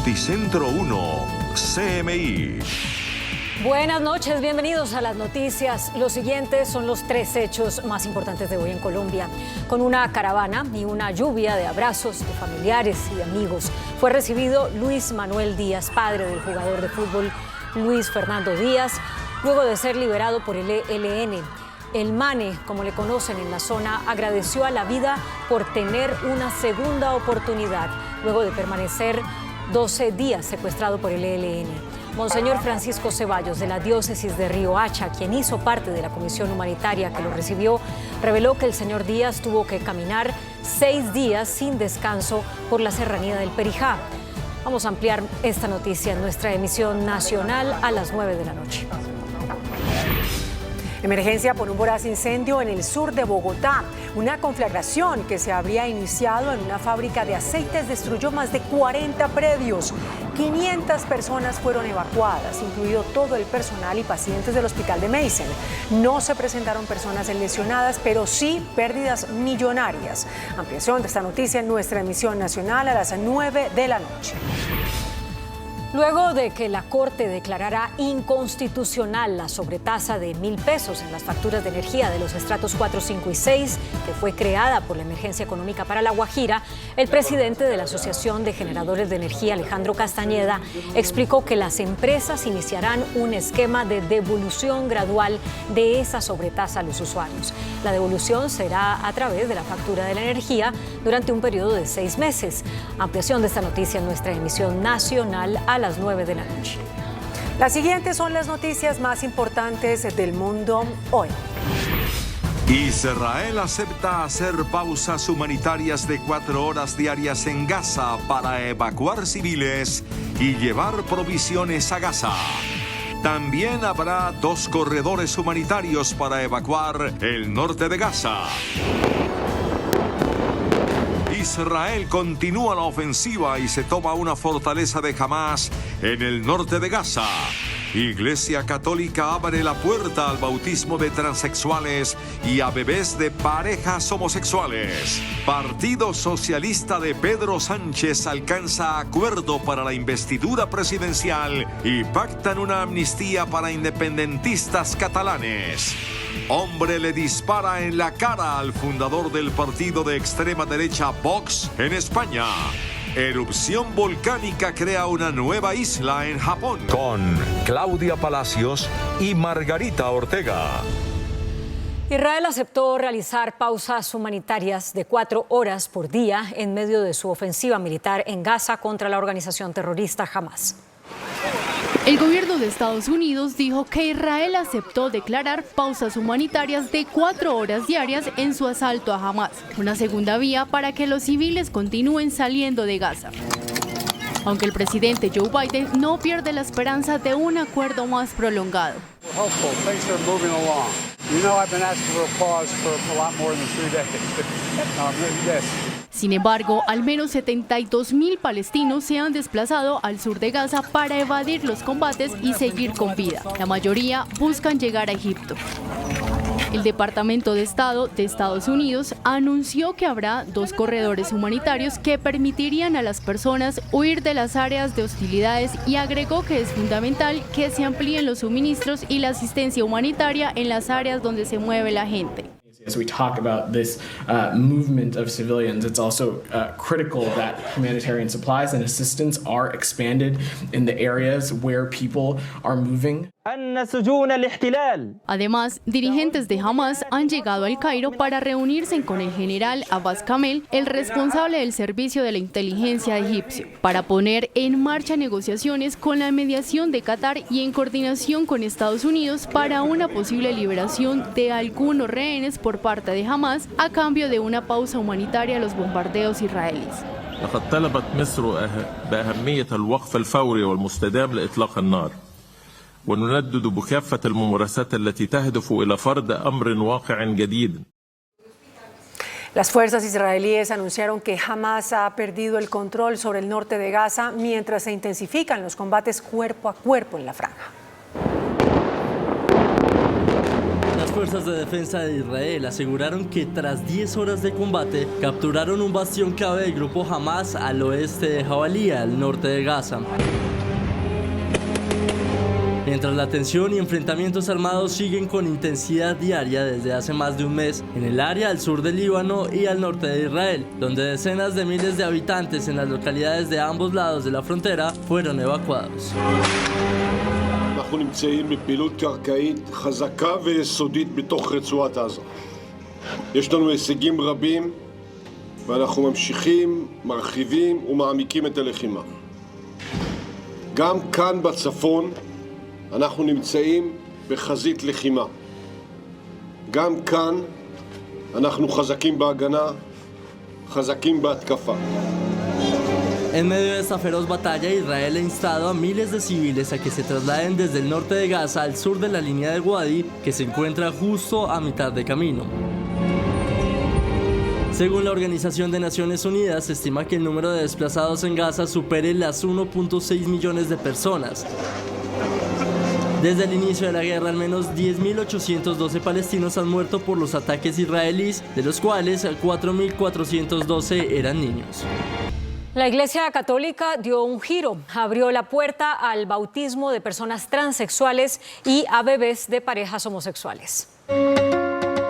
Noticentro 1, CMI. Buenas noches, bienvenidos a las noticias. Los siguientes son los 3 hechos más importantes de hoy en Colombia. Con una caravana y una lluvia de abrazos de familiares y amigos, fue recibido Luis Manuel Díaz, padre del jugador de fútbol Luis Fernando Díaz, luego de ser liberado por el ELN. El Mane, como le conocen en la zona, agradeció a la vida por tener una segunda oportunidad, luego de permanecer 12 días secuestrado por el ELN. Monseñor Francisco Ceballos, de la diócesis de Riohacha, quien hizo parte de la comisión humanitaria que lo recibió, reveló que el señor Díaz tuvo que caminar 6 días sin descanso por la serranía del Perijá. Vamos a ampliar esta noticia en nuestra emisión nacional a las 9 de la noche. Emergencia por un voraz incendio en el sur de Bogotá. Una conflagración que se habría iniciado en una fábrica de aceites destruyó más de 40 predios. 500 personas fueron evacuadas, incluido todo el personal y pacientes del hospital de Meissen. No se presentaron personas lesionadas, pero sí pérdidas millonarias. Ampliación de esta noticia en nuestra emisión nacional a las 9 de la noche. Luego de que la Corte declarara inconstitucional la sobretasa de 1.000 pesos en las facturas de energía de los estratos 4, 5 y 6, que fue creada por la emergencia económica para La Guajira, el presidente de la Asociación de Generadores de Energía, Alejandro Castañeda, explicó que las empresas iniciarán un esquema de devolución gradual de esa sobretasa a los usuarios. La devolución será a través de la factura de la energía durante un periodo de 6 meses. Ampliación de esta noticia en nuestra emisión nacional a las 9 de la noche. Las siguientes son las noticias más importantes del mundo hoy. Israel acepta hacer pausas humanitarias de 4 horas diarias en Gaza para evacuar civiles y llevar provisiones a Gaza. También habrá 2 corredores humanitarios para evacuar el norte de Gaza. Israel continúa la ofensiva y se toma una fortaleza de Hamás en el norte de Gaza. Iglesia Católica abre la puerta al bautismo de transexuales y a bebés de parejas homosexuales. Partido Socialista de Pedro Sánchez alcanza acuerdo para la investidura presidencial y pactan una amnistía para independentistas catalanes. Hombre le dispara en la cara al fundador del partido de extrema derecha Vox en España. Erupción volcánica crea una nueva isla en Japón. Con Claudia Palacios y Margarita Ortega. Israel aceptó realizar pausas humanitarias de 4 horas por día en medio de su ofensiva militar en Gaza contra la organización terrorista Hamás. El gobierno de Estados Unidos dijo que Israel aceptó declarar pausas humanitarias de 4 horas diarias en su asalto a Hamás, una segunda vía para que los civiles continúen saliendo de Gaza. Aunque el presidente Joe Biden no pierde la esperanza de un acuerdo más prolongado. Sin embargo, al menos 72.000 palestinos se han desplazado al sur de Gaza para evadir los combates y seguir con vida. La mayoría buscan llegar a Egipto. El Departamento de Estado de Estados Unidos anunció que habrá 2 corredores humanitarios que permitirían a las personas huir de las áreas de hostilidades y agregó que es fundamental que se amplíen los suministros y la asistencia humanitaria en las áreas donde se mueve la gente. As we talk about this movement of civilians, it's also critical that humanitarian supplies and assistance are expanded in the areas where people are moving. Además, dirigentes de Hamás han llegado al Cairo para reunirse con el general Abbas Kamel, el responsable del servicio de la inteligencia egipcio, para poner en marcha negociaciones con la mediación de Qatar y en coordinación con Estados Unidos para una posible liberación de algunos rehenes por parte de Hamás a cambio de una pausa humanitaria a los bombardeos israelíes. لقد طلبت مصر بأهمية الوقف الفوري والمستدام لإطلاق النار ونندد بكافة الممارسات التي تهدف إلى فرض أمر واقع جديد. Las fuerzas israelíes anunciaron que Hamás ha perdido el control sobre el norte de Gaza mientras se intensifican los combates cuerpo a cuerpo en la franja. fuerzas de defensa de Israel aseguraron que tras 10 horas de combate capturaron un bastión clave del grupo Hamas al oeste de Jabalía, al norte de Gaza. Mientras la tensión y enfrentamientos armados siguen con intensidad diaria desde hace más de un mes en el área al sur del Líbano y al norte de Israel, donde decenas de miles de habitantes en las localidades de ambos lados de la frontera fueron evacuados. אנחנו נמצאים בפעילות קרקעית חזקה ויסודית בתוך רצועת עזה. יש לנו הישגים רבים ואנחנו ממשיכים, מרחיבים ומעמיקים את הלחימה. גם כאן בצפון אנחנו נמצאים בחזית לחימה. גם כאן אנחנו חזקים בהגנה, חזקים בהתקפה. En medio de esta feroz batalla, Israel ha instado a miles de civiles a que se trasladen desde el norte de Gaza al sur de la línea de Wadi, que se encuentra justo a mitad de camino. Según la Organización de Naciones Unidas, se estima que el número de desplazados en Gaza supere las 1.6 millones de personas. Desde el inicio de la guerra, al menos 10.812 palestinos han muerto por los ataques israelíes, de los cuales 4.412 eran niños. La Iglesia Católica dio un giro, abrió la puerta al bautismo de personas transexuales y a bebés de parejas homosexuales.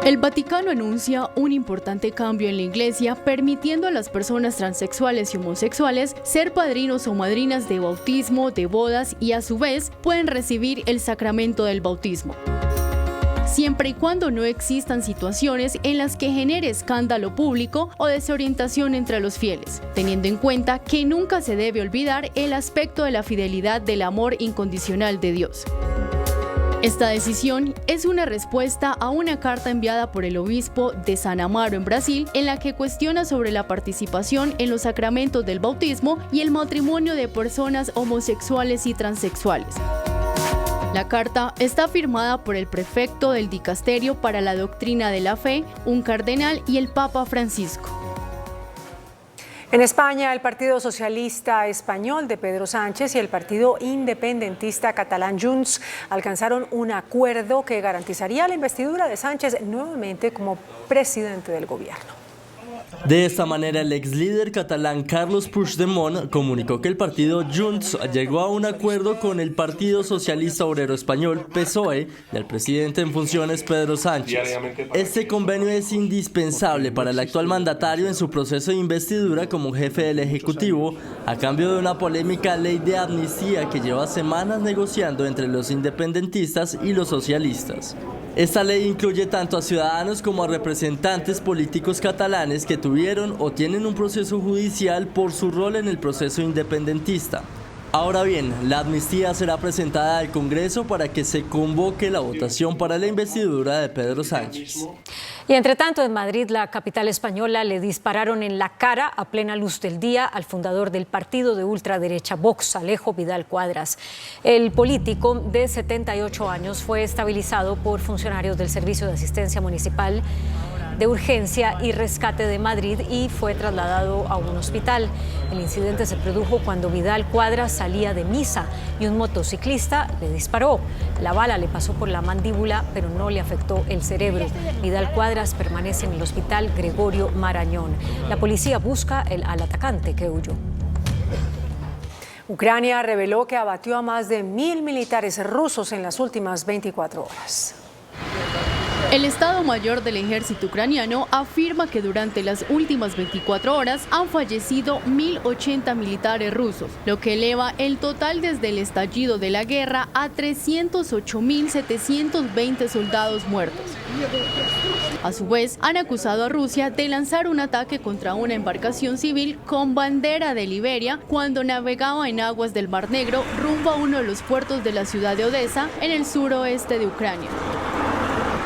El Vaticano anuncia un importante cambio en la Iglesia, permitiendo a las personas transexuales y homosexuales ser padrinos o madrinas de bautismo, de bodas y a su vez pueden recibir el sacramento del bautismo, siempre y cuando no existan situaciones en las que genere escándalo público o desorientación entre los fieles, teniendo en cuenta que nunca se debe olvidar el aspecto de la fidelidad del amor incondicional de Dios. Esta decisión es una respuesta a una carta enviada por el obispo de San Amaro en Brasil, en la que cuestiona sobre la participación en los sacramentos del bautismo y el matrimonio de personas homosexuales y transexuales. La carta está firmada por el prefecto del Dicasterio para la Doctrina de la Fe, un cardenal y el Papa Francisco. En España, el Partido Socialista Español de Pedro Sánchez y el Partido Independentista catalán Junts alcanzaron un acuerdo que garantizaría la investidura de Sánchez nuevamente como presidente del gobierno. De esta manera, el ex líder catalán Carles Puigdemont comunicó que el partido Junts llegó a un acuerdo con el Partido Socialista Obrero Español, PSOE, del presidente en funciones Pedro Sánchez. Este convenio es indispensable para el actual mandatario en su proceso de investidura como jefe del Ejecutivo, a cambio de una polémica ley de amnistía que lleva semanas negociando entre los independentistas y los socialistas. Esta ley incluye tanto a ciudadanos como a representantes políticos catalanes que tuvieron o tienen un proceso judicial por su rol en el proceso independentista. Ahora bien, la amnistía será presentada al Congreso para que se convoque la votación para la investidura de Pedro Sánchez. Y entre tanto, en Madrid, la capital española, le dispararon en la cara a plena luz del día al fundador del partido de ultraderecha Vox, Alejo Vidal Cuadras. El político de 78 años fue estabilizado por funcionarios del Servicio de Asistencia Municipal de Urgencia y Rescate de Madrid y fue trasladado a un hospital. El incidente se produjo cuando Vidal Cuadras salía de misa y un motociclista le disparó. La bala le pasó por la mandíbula, pero no le afectó el cerebro. Vidal Cuadras permanece en el hospital Gregorio Marañón. La policía busca al atacante que huyó. Ucrania reveló que abatió a más de 1.000 militares rusos en las últimas 24 horas. El Estado Mayor del Ejército ucraniano afirma que durante las últimas 24 horas han fallecido 1.080 militares rusos, lo que eleva el total desde el estallido de la guerra a 308.720 soldados muertos. A su vez, han acusado a Rusia de lanzar un ataque contra una embarcación civil con bandera de Liberia cuando navegaba en aguas del Mar Negro rumbo a uno de los puertos de la ciudad de Odessa, en el suroeste de Ucrania.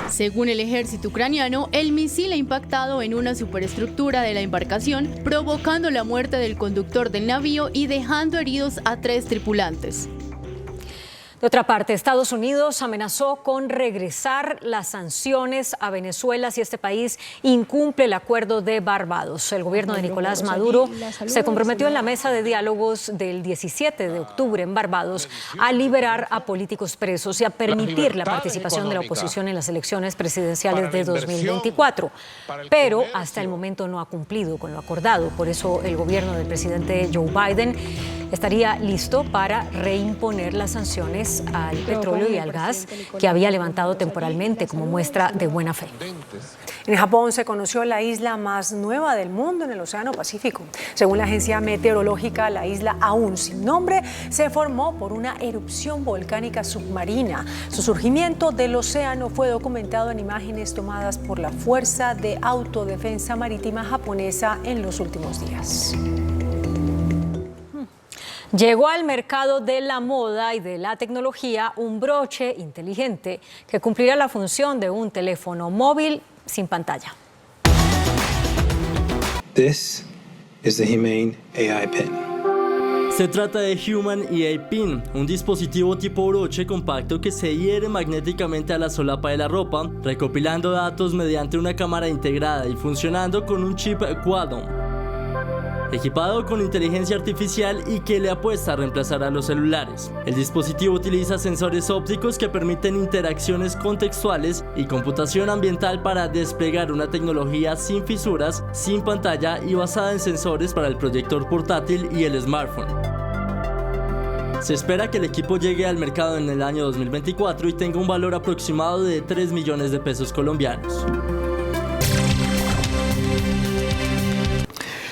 Según el ejército ucraniano, el misil ha impactado en una superestructura de la embarcación, provocando la muerte del conductor del navío y dejando heridos a 3 tripulantes. De otra parte, Estados Unidos amenazó con regresar las sanciones a Venezuela si este país incumple el acuerdo de Barbados. El gobierno de Nicolás Maduro se comprometió en la mesa de diálogos del 17 de octubre en Barbados a liberar a políticos presos y a permitir la participación de la oposición en las elecciones presidenciales de 2024. Pero hasta el momento no ha cumplido con lo acordado. Por eso el gobierno del presidente Joe Biden estaría listo para reimponer las sanciones al petróleo y al gas que había levantado temporalmente como muestra de buena fe. En Japón se conoció la isla más nueva del mundo en el Océano Pacífico. Según la agencia meteorológica, la isla aún sin nombre se formó por una erupción volcánica submarina. Su surgimiento del océano fue documentado en imágenes tomadas por la Fuerza de Autodefensa Marítima japonesa en los últimos días. Llegó al mercado de la moda y de la tecnología un broche inteligente que cumplirá la función de un teléfono móvil sin pantalla. This is the Humane AI Pin. Se trata de Human AI Pin, un dispositivo tipo broche compacto que se adhiere magnéticamente a la solapa de la ropa, recopilando datos mediante una cámara integrada y funcionando con un chip Qualcomm. Equipado con inteligencia artificial y que le apuesta a reemplazar a los celulares. El dispositivo utiliza sensores ópticos que permiten interacciones contextuales y computación ambiental para desplegar una tecnología sin fisuras, sin pantalla y basada en sensores para el proyector portátil y el smartphone. Se espera que el equipo llegue al mercado en el año 2024 y tenga un valor aproximado de 3 millones de pesos colombianos.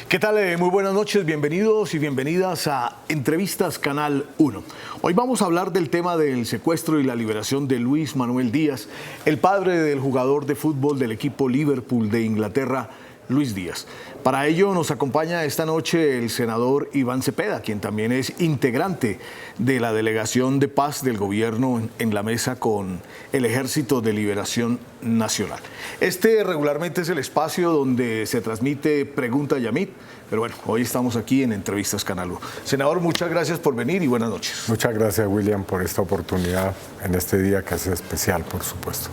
¿Qué tal? Muy buenas noches, bienvenidos y bienvenidas a Entrevistas Canal 1. Hoy vamos a hablar del tema del secuestro y la liberación de Luis Manuel Díaz, el padre del jugador de fútbol del equipo Liverpool de Inglaterra, Luis Díaz. Para ello nos acompaña esta noche el senador Iván Cepeda, quien también es integrante de la Delegación de Paz del Gobierno en la mesa con el Ejército de Liberación Nacional. Este regularmente es el espacio donde se transmite Pregunta Yamit, pero bueno, hoy estamos aquí en Entrevistas Canal 1. Senador, muchas gracias por venir y buenas noches. Muchas gracias, William, por esta oportunidad en este día que es especial, por supuesto.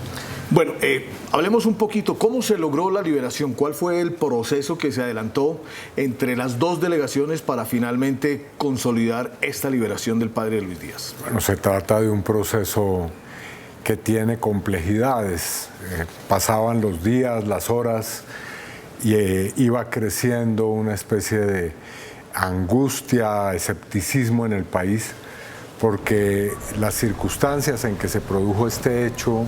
Bueno, hablemos un poquito, ¿cómo se logró la liberación? ¿Cuál fue el proceso que se adelantó entre las dos delegaciones para finalmente consolidar esta liberación del padre de Luis Díaz? Bueno, se trata de un proceso que tiene complejidades. Pasaban los días, las horas, y iba creciendo una especie de angustia, escepticismo en el país, porque las circunstancias en que se produjo este hecho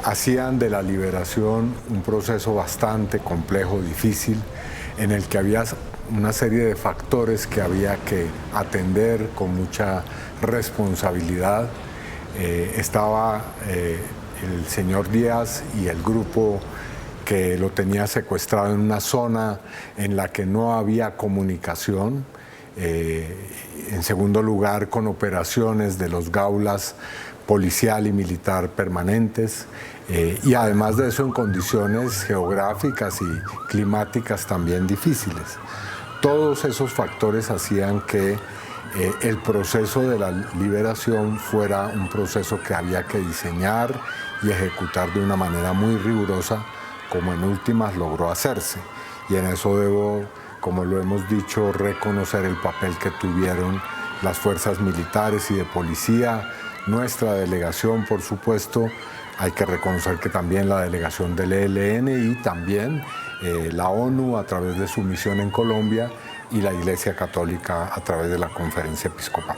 hacían de la liberación un proceso bastante complejo, difícil, en el que había una serie de factores que había que atender con mucha responsabilidad. Estaba el señor Díaz y el grupo que lo tenía secuestrado en una zona en la que no había comunicación. En segundo lugar, con operaciones de los Gaulas policial y militar permanentes, y además de eso en condiciones geográficas y climáticas también difíciles. Todos esos factores hacían que el proceso de la liberación fuera un proceso que había que diseñar y ejecutar de una manera muy rigurosa, como en últimas logró hacerse. Y en eso debo, como lo hemos dicho, reconocer el papel que tuvieron las fuerzas militares y de policía, nuestra delegación, por supuesto. Hay que reconocer que también la delegación del ELN y también la ONU a través de su misión en Colombia y la Iglesia Católica a través de la Conferencia Episcopal.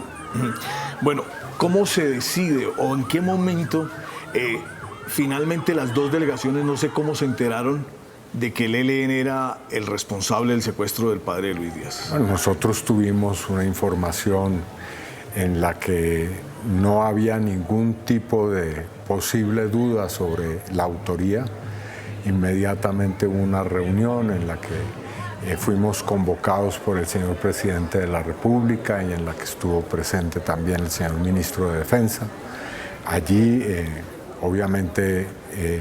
Bueno, ¿cómo se decide o en qué momento finalmente las dos delegaciones, no sé cómo se enteraron de que el ELN era el responsable del secuestro del padre de Luis Díaz? Bueno, nosotros tuvimos una información en la que no había ningún tipo de posible duda sobre la autoría. Inmediatamente hubo una reunión en la que fuimos convocados por el señor presidente de la República y en la que estuvo presente también el señor ministro de Defensa. Allí, obviamente,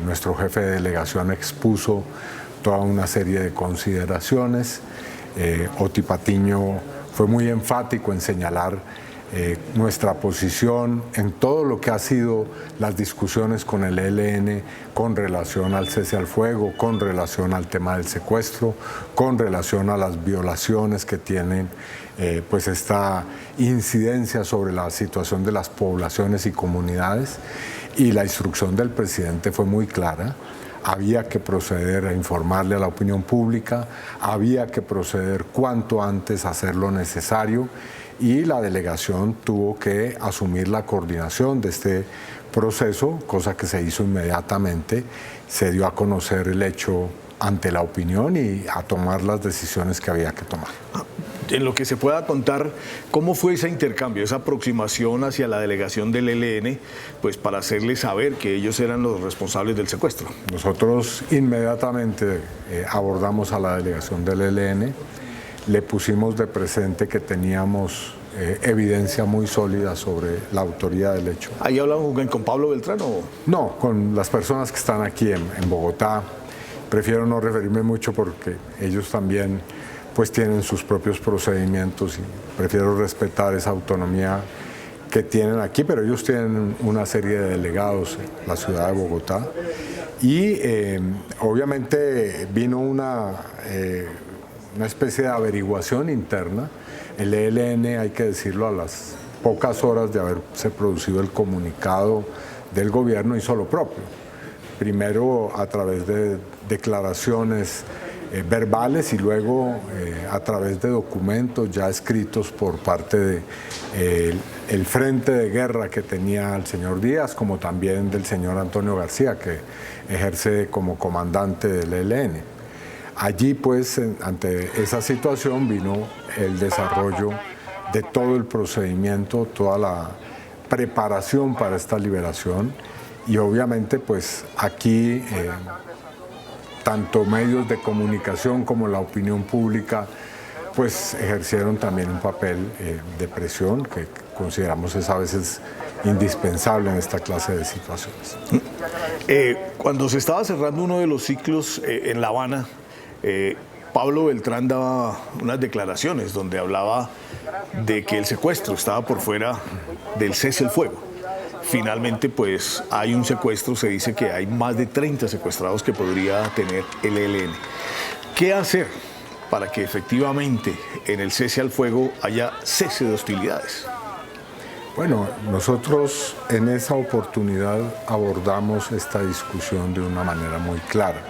nuestro jefe de delegación expuso toda una serie de consideraciones. Oti Patiño fue muy enfático en señalar nuestra posición en todo lo que ha sido las discusiones con el ELN con relación al cese al fuego, con relación al tema del secuestro, con relación a las violaciones que tienen pues esta incidencia sobre la situación de las poblaciones y comunidades. Y la instrucción del presidente fue muy clara. Había que proceder a informarle a la opinión pública, había que proceder cuanto antes a hacer lo necesario, y la delegación tuvo que asumir la coordinación de este proceso, cosa que se hizo inmediatamente. Se dio a conocer el hecho ante la opinión y a tomar las decisiones que había que tomar. En lo que se pueda contar, ¿cómo fue ese intercambio, esa aproximación hacia la delegación del ELN, pues para hacerles saber que ellos eran los responsables del secuestro? Nosotros inmediatamente abordamos a la delegación del ELN, le pusimos de presente que teníamos evidencia muy sólida sobre la autoría del hecho. ¿Ahí hablaban con Pablo Beltrán o...? No, con las personas que están aquí en Bogotá. Prefiero no referirme mucho porque ellos también pues tienen sus propios procedimientos y prefiero respetar esa autonomía que tienen aquí, pero ellos tienen una serie de delegados en la ciudad de Bogotá y obviamente vino una especie de averiguación interna. El ELN, hay que decirlo, a las pocas horas de haberse producido el comunicado del gobierno hizo lo propio. Primero a través de declaraciones verbales y luego a través de documentos ya escritos por parte del frente de guerra que tenía el señor Díaz, como también del señor Antonio García, que ejerce como comandante del ELN. Allí, pues, ante esa situación vino el desarrollo de todo el procedimiento, toda la preparación para esta liberación y obviamente, pues, aquí tanto medios de comunicación como la opinión pública pues ejercieron también un papel de presión que consideramos es a veces indispensable en esta clase de situaciones. Cuando se estaba cerrando uno de los ciclos en La Habana, Pablo Beltrán daba unas declaraciones donde hablaba de que el secuestro estaba por fuera del cese al fuego. Finalmente, pues hay un secuestro, se dice que hay más de 30 secuestrados que podría tener el ELN. ¿Qué hacer para que efectivamente en el cese al fuego haya cese de hostilidades? Bueno, nosotros en esa oportunidad abordamos esta discusión de una manera muy clara.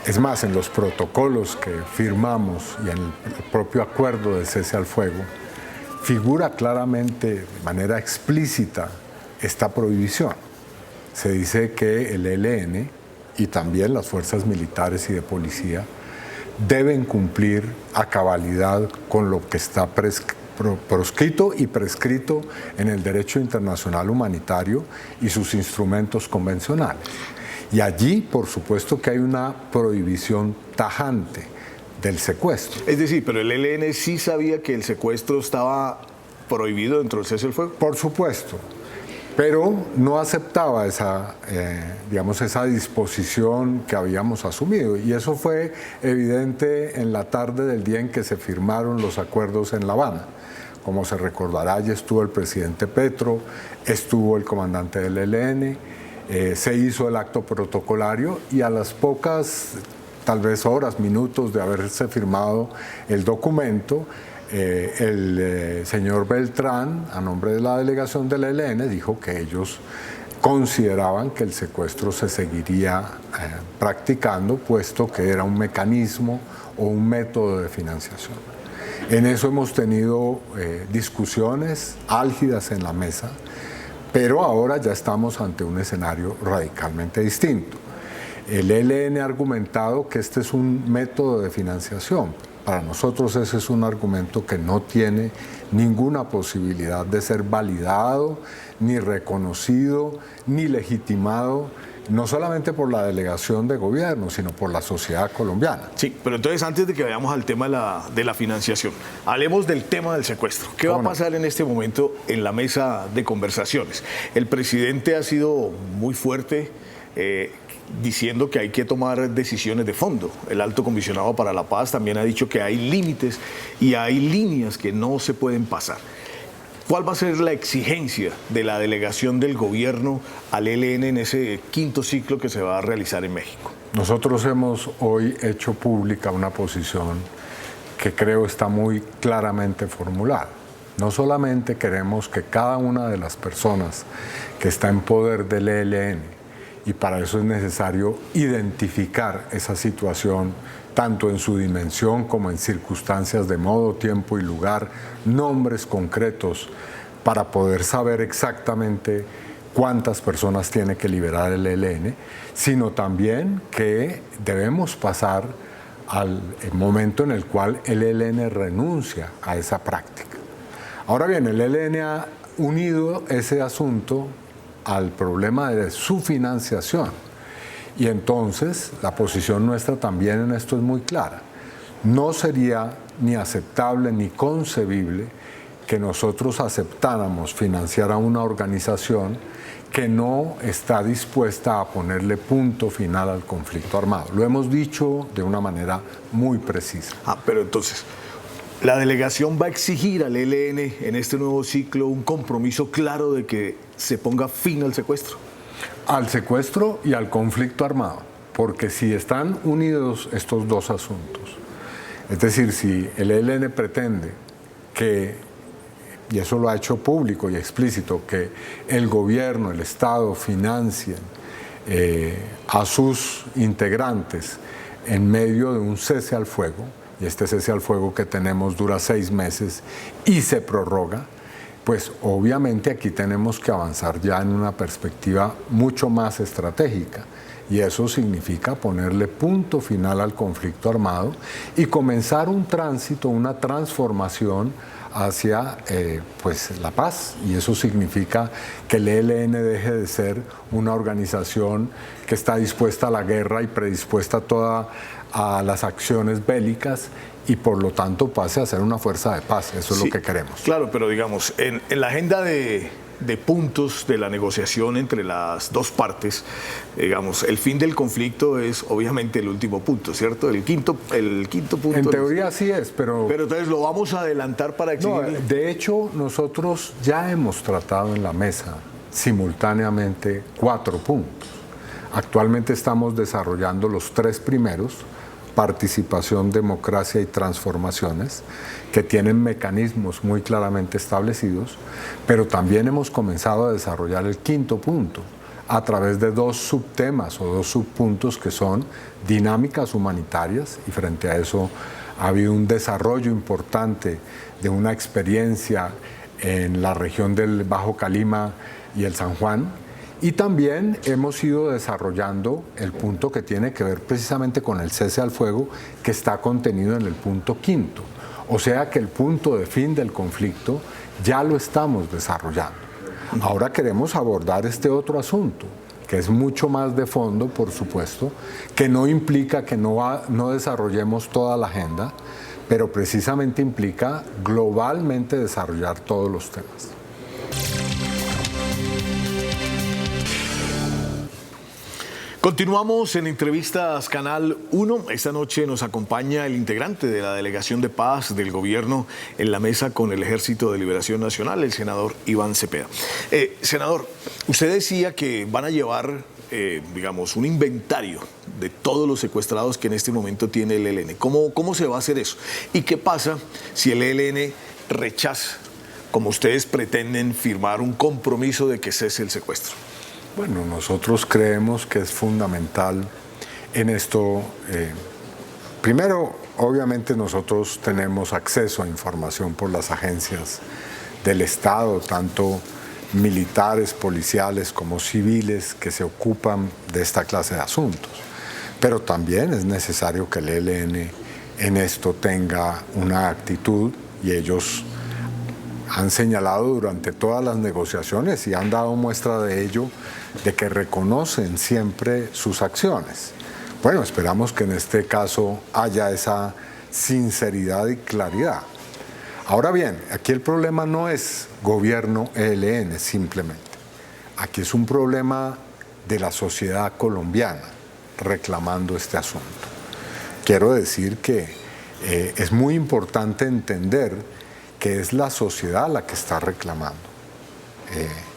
Es más, en los protocolos que firmamos y en el propio acuerdo del cese al fuego, figura claramente, de manera explícita, esta prohibición. Se dice que el ELN y también las fuerzas militares y de policía deben cumplir a cabalidad con lo que está proscrito y prescrito en el derecho internacional humanitario y sus instrumentos convencionales. Y allí, por supuesto, que hay una prohibición tajante del secuestro. Es decir, pero el ELN sí sabía que el secuestro estaba prohibido dentro del cese al fuego. Por supuesto. Pero no aceptaba esa disposición que habíamos asumido. Y eso fue evidente en la tarde del día en que se firmaron los acuerdos en La Habana. Como se recordará, allí estuvo el presidente Petro, estuvo el comandante del ELN, se hizo el acto protocolario y a las pocas, tal vez horas, minutos de haberse firmado el documento, el señor Beltrán, a nombre de la delegación del ELN, dijo que ellos consideraban que el secuestro se seguiría practicando, puesto que era un mecanismo o un método de financiación. En eso hemos tenido discusiones álgidas en la mesa, pero ahora ya estamos ante un escenario radicalmente distinto. El ELN ha argumentado que este es un método de financiación. Para nosotros ese es un argumento que no tiene ninguna posibilidad de ser validado, ni reconocido, ni legitimado, no solamente por la delegación de gobierno, sino por la sociedad colombiana. Sí, pero entonces antes de que vayamos al tema de la financiación, hablemos del tema del secuestro. ¿Qué va a pasar en este momento en la mesa de conversaciones? El presidente ha sido muy fuerte diciendo que hay que tomar decisiones de fondo. El alto comisionado para la paz también ha dicho que hay límites y hay líneas que no se pueden pasar. ¿Cuál va a ser la exigencia de la delegación del gobierno al ELN en ese quinto ciclo que se va a realizar en México? Nosotros hemos hoy hecho pública una posición que creo está muy claramente formulada. No solamente queremos que cada una de las personas que está en poder del ELN, y para eso es necesario identificar esa situación tanto en su dimensión como en circunstancias de modo, tiempo y lugar, nombres concretos para poder saber exactamente cuántas personas tiene que liberar el ELN, sino también que debemos pasar al momento en el cual el ELN renuncia a esa práctica. Ahora bien, el ELN ha unido ese asunto al problema de su financiación. Y entonces la posición nuestra también en esto es muy clara. No sería ni aceptable ni concebible que nosotros aceptáramos financiar a una organización que no está dispuesta a ponerle punto final al conflicto armado. Lo hemos dicho de una manera muy precisa. Pero entonces, la delegación va a exigir al ELN en este nuevo ciclo un compromiso claro de que se ponga fin al secuestro. Al secuestro y al conflicto armado, porque si están unidos estos dos asuntos, es decir, si el ELN pretende que, y eso lo ha hecho público y explícito, que el gobierno, el Estado financien a sus integrantes en medio de un cese al fuego, y este cese al fuego que tenemos dura 6 meses y se prorroga, pues obviamente aquí tenemos que avanzar ya en una perspectiva mucho más estratégica, y eso significa ponerle punto final al conflicto armado y comenzar un tránsito, una transformación hacia pues la paz, y eso significa que el ELN deje de ser una organización que está dispuesta a la guerra y predispuesta a las acciones bélicas, y por lo tanto pase a ser una fuerza de paz. Eso es lo que queremos. Claro, pero digamos, en la agenda de puntos de la negociación entre las dos partes, digamos, el fin del conflicto es obviamente el último punto, ¿cierto? El quinto punto. En teoría sí es, pero... Pero entonces lo vamos a adelantar para exigir... No, de hecho, nosotros ya hemos tratado en la mesa simultáneamente 4 puntos. Actualmente estamos desarrollando los 3 primeros, participación, democracia y transformaciones, que tienen mecanismos muy claramente establecidos, pero también hemos comenzado a desarrollar el 5º punto a través de 2 subtemas o 2 subpuntos que son dinámicas humanitarias, y frente a eso ha habido un desarrollo importante de una experiencia en la región del Bajo Calima y el San Juan. Y también hemos ido desarrollando el punto que tiene que ver precisamente con el cese al fuego, que está contenido en el punto 5º. O sea que el punto de fin del conflicto ya lo estamos desarrollando. Ahora queremos abordar este otro asunto, que es mucho más de fondo, por supuesto, que no implica que no desarrollemos toda la agenda, pero precisamente implica globalmente desarrollar todos los temas. Continuamos en Entrevistas Canal 1. Esta noche nos acompaña el integrante de la Delegación de Paz del Gobierno en la mesa con el Ejército de Liberación Nacional, el senador Iván Cepeda. Senador, usted decía que van a llevar, digamos, un inventario de todos los secuestrados que en este momento tiene el ELN. ¿Cómo se va a hacer eso? ¿Y qué pasa si el ELN rechaza, como ustedes pretenden, firmar un compromiso de que cese el secuestro? Bueno, nosotros creemos que es fundamental en esto. Primero, obviamente nosotros tenemos acceso a información por las agencias del Estado, tanto militares, policiales como civiles, que se ocupan de esta clase de asuntos. Pero también es necesario que el ELN en esto tenga una actitud, y ellos han señalado durante todas las negociaciones y han dado muestra de ello, de que reconocen siempre sus acciones. Bueno, esperamos que en este caso haya esa sinceridad y claridad. Ahora bien, aquí el problema no es gobierno ELN simplemente. Aquí es un problema de la sociedad colombiana reclamando este asunto. Quiero decir que es muy importante entender que es la sociedad la que está reclamando.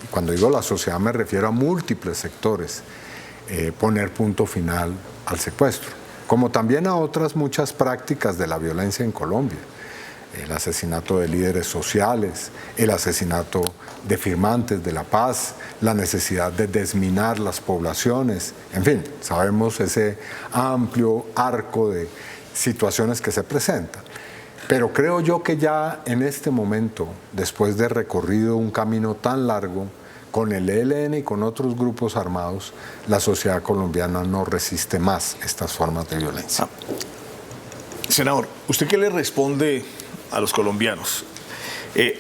Y cuando digo la sociedad me refiero a múltiples sectores, poner punto final al secuestro, como también a otras muchas prácticas de la violencia en Colombia. El asesinato de líderes sociales, el asesinato de firmantes de la paz, la necesidad de desminar las poblaciones, en fin, sabemos ese amplio arco de situaciones que se presentan. Pero creo yo que ya en este momento, después de recorrido un camino tan largo, con el ELN y con otros grupos armados, la sociedad colombiana no resiste más estas formas de violencia. Senador, ¿usted qué le responde a los colombianos?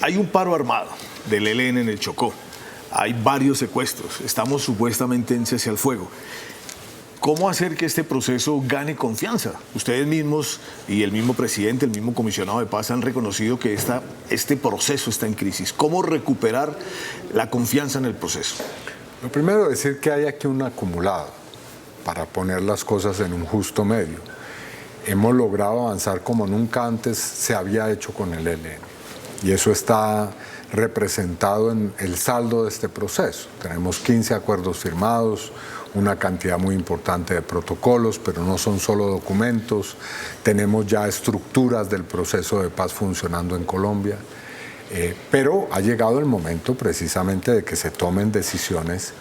Hay un paro armado del ELN en el Chocó, hay varios secuestros, estamos supuestamente en cese al fuego. ¿Cómo hacer que este proceso gane confianza? Ustedes mismos y el mismo presidente, el mismo comisionado de paz han reconocido que este proceso está en crisis. ¿Cómo recuperar la confianza en el proceso? Lo primero es decir que hay aquí un acumulado para poner las cosas en un justo medio. Hemos logrado avanzar como nunca antes se había hecho con el ELN. Y eso está representado en el saldo de este proceso. Tenemos 15 acuerdos firmados, una cantidad muy importante de protocolos, pero no son solo documentos. Tenemos ya estructuras del proceso de paz funcionando en Colombia, pero ha llegado el momento precisamente de que se tomen decisiones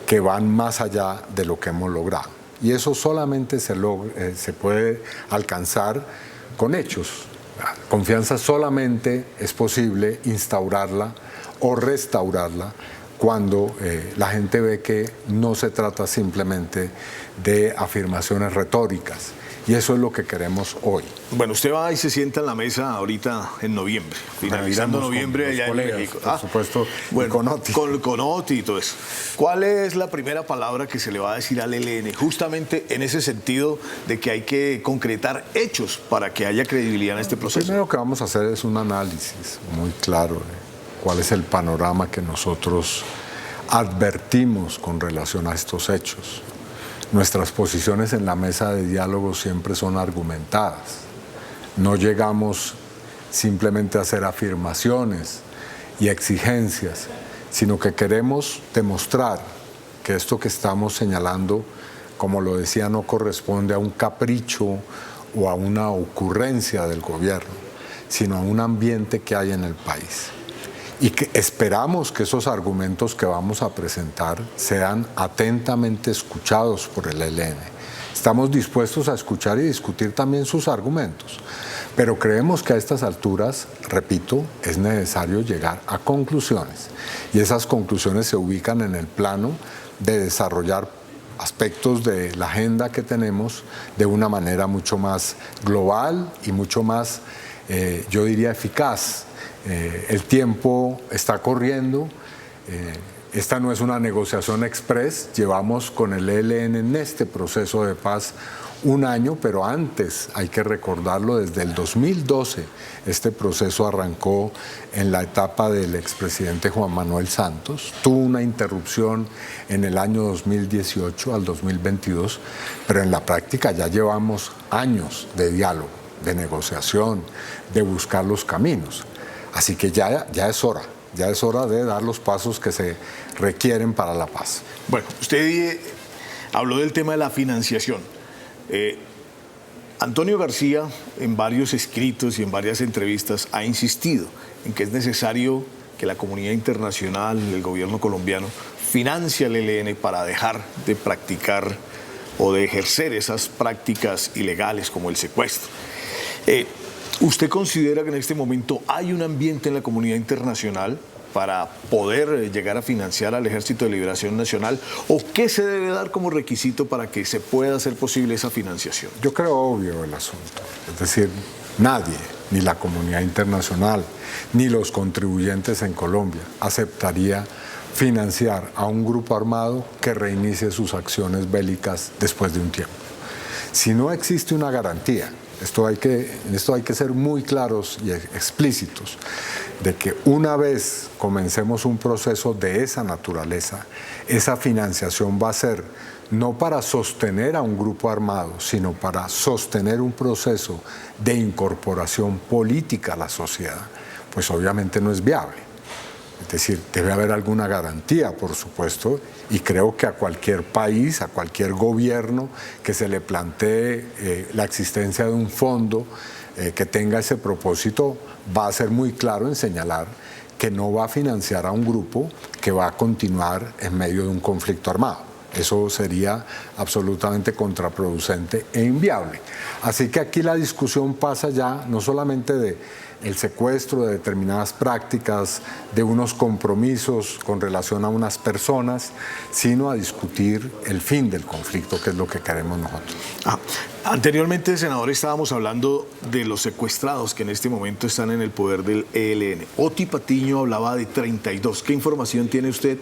que van más allá de lo que hemos logrado. Y eso solamente se puede alcanzar con hechos. La confianza solamente es posible instaurarla o restaurarla cuando la gente ve que no se trata simplemente de afirmaciones retóricas. Y eso es lo que queremos hoy. Bueno, usted va y se sienta en la mesa ahorita en noviembre, finalizando noviembre allá en México. Por supuesto, bueno, con OTI. Con OTI y todo eso. ¿Cuál es la primera palabra que se le va a decir al ELN? Justamente en ese sentido de que hay que concretar hechos para que haya credibilidad en este proceso. Lo primero que vamos a hacer es un análisis muy claro de cuál es el panorama que nosotros advertimos con relación a estos hechos. Nuestras posiciones en la mesa de diálogo siempre son argumentadas. No llegamos simplemente a hacer afirmaciones y exigencias, sino que queremos demostrar que esto que estamos señalando, como lo decía, no corresponde a un capricho o a una ocurrencia del gobierno, sino a un ambiente que hay en el país. Y que esperamos que esos argumentos que vamos a presentar sean atentamente escuchados por el ELN. Estamos dispuestos a escuchar y discutir también sus argumentos, pero creemos que a estas alturas, repito, es necesario llegar a conclusiones. Y esas conclusiones se ubican en el plano de desarrollar aspectos de la agenda que tenemos de una manera mucho más global y mucho más, yo diría, eficaz. El tiempo está corriendo, esta no es una negociación express, llevamos con el ELN en este proceso de paz un año, pero antes, hay que recordarlo, desde el 2012 este proceso arrancó en la etapa del expresidente Juan Manuel Santos, tuvo una interrupción en el año 2018 al 2022, pero en la práctica ya llevamos años de diálogo, de negociación, de buscar los caminos. Así que ya es hora de dar los pasos que se requieren para la paz. Bueno, usted habló del tema de la financiación. Antonio García, en varios escritos y en varias entrevistas, ha insistido en que es necesario que la comunidad internacional, el gobierno colombiano, financie al ELN para dejar de practicar o de ejercer esas prácticas ilegales como el secuestro. ¿Usted considera que en este momento hay un ambiente en la comunidad internacional para poder llegar a financiar al Ejército de Liberación Nacional? ¿O qué se debe dar como requisito para que se pueda hacer posible esa financiación? Yo creo obvio el asunto. Es decir, nadie, ni la comunidad internacional, ni los contribuyentes en Colombia, aceptaría financiar a un grupo armado que reinicie sus acciones bélicas después de un tiempo. Si no existe una garantía, en esto hay que ser muy claros y explícitos, de que una vez comencemos un proceso de esa naturaleza, esa financiación va a ser no para sostener a un grupo armado, sino para sostener un proceso de incorporación política a la sociedad. pues obviamente no es viable. Es decir, debe haber alguna garantía, por supuesto, y creo que a cualquier país, a cualquier gobierno que se le plantee la existencia de un fondo que tenga ese propósito, va a ser muy claro en señalar que no va a financiar a un grupo que va a continuar en medio de un conflicto armado. Eso sería absolutamente contraproducente e inviable. Así que aquí la discusión pasa ya no solamente de el secuestro de determinadas prácticas, de unos compromisos con relación a unas personas, sino a discutir el fin del conflicto, que es lo que queremos nosotros. Anteriormente, senador, estábamos hablando de los secuestrados que en este momento están en el poder del ELN. Oti Patiño hablaba de 32. ¿Qué información tiene usted?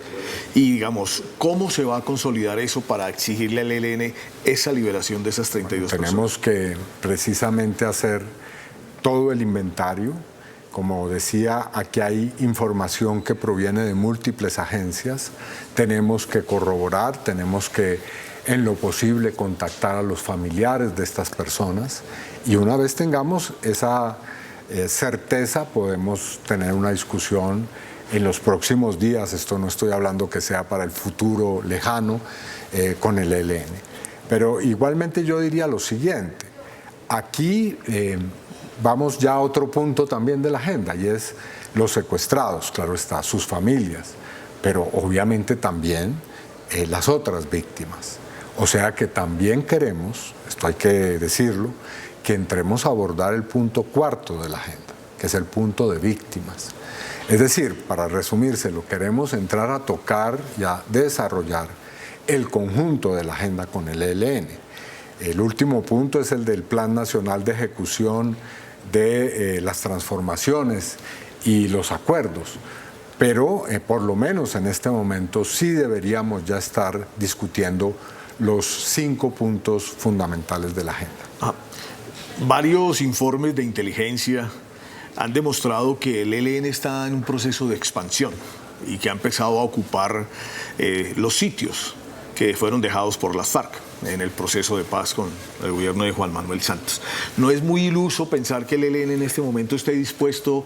Y, digamos, ¿cómo se va a consolidar eso para exigirle al ELN esa liberación de esas 32 personas? Tenemos que precisamente hacer todo el inventario. Como decía, aquí hay información que proviene de múltiples agencias. Tenemos que corroborar, tenemos que, en lo posible, contactar a los familiares de estas personas. Y una vez tengamos esa certeza, podemos tener una discusión en los próximos días. Esto no estoy hablando que sea para el futuro lejano con el ELN. Pero igualmente yo diría lo siguiente. Aquí vamos ya a otro punto también de la agenda, y es los secuestrados, claro está, sus familias, pero obviamente también las otras víctimas. O sea que también queremos, esto hay que decirlo, que entremos a abordar el punto cuarto de la agenda, que es el punto de víctimas. Es decir, para resumírselo, queremos entrar a tocar y a desarrollar el conjunto de la agenda con el ELN. El último punto es el del Plan Nacional de Ejecución de las transformaciones y los acuerdos, pero por lo menos en este momento sí deberíamos ya estar discutiendo los 5 puntos fundamentales de la agenda. Varios informes de inteligencia han demostrado que el ELN está en un proceso de expansión y que ha empezado a ocupar los sitios que fueron dejados por las FARC en el proceso de paz con el gobierno de Juan Manuel Santos. ¿No es muy iluso pensar que el ELN en este momento esté dispuesto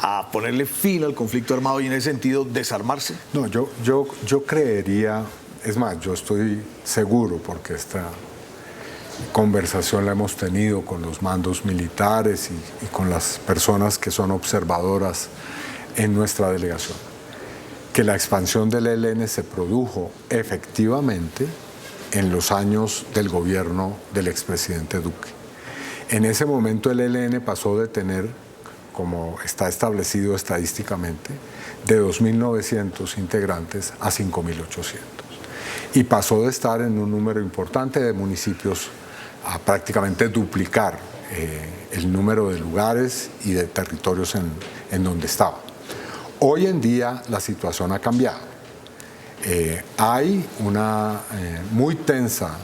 a ponerle fin al conflicto armado y en ese sentido desarmarse? No, yo creería, es más, yo estoy seguro, porque esta conversación la hemos tenido con los mandos militares y con las personas que son observadoras en nuestra delegación, que la expansión del ELN se produjo efectivamente en los años del gobierno del expresidente Duque. En ese momento el ELN pasó de tener, como está establecido estadísticamente, de 2.900 integrantes a 5.800. Y pasó de estar en un número importante de municipios a prácticamente duplicar el número de lugares y de territorios en donde estaba. Hoy en día la situación ha cambiado. Hay una muy tensa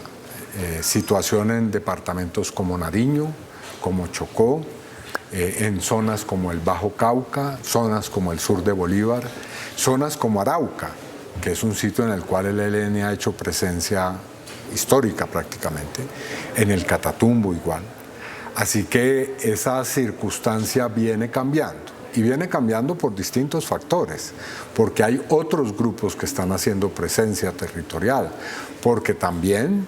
situación en departamentos como Nariño, como Chocó, en zonas como el Bajo Cauca, zonas como el sur de Bolívar, zonas como Arauca, que es un sitio en el cual el ELN ha hecho presencia histórica prácticamente, en el Catatumbo igual. Así que esa circunstancia viene cambiando. Y viene cambiando por distintos factores, porque hay otros grupos que están haciendo presencia territorial, porque también,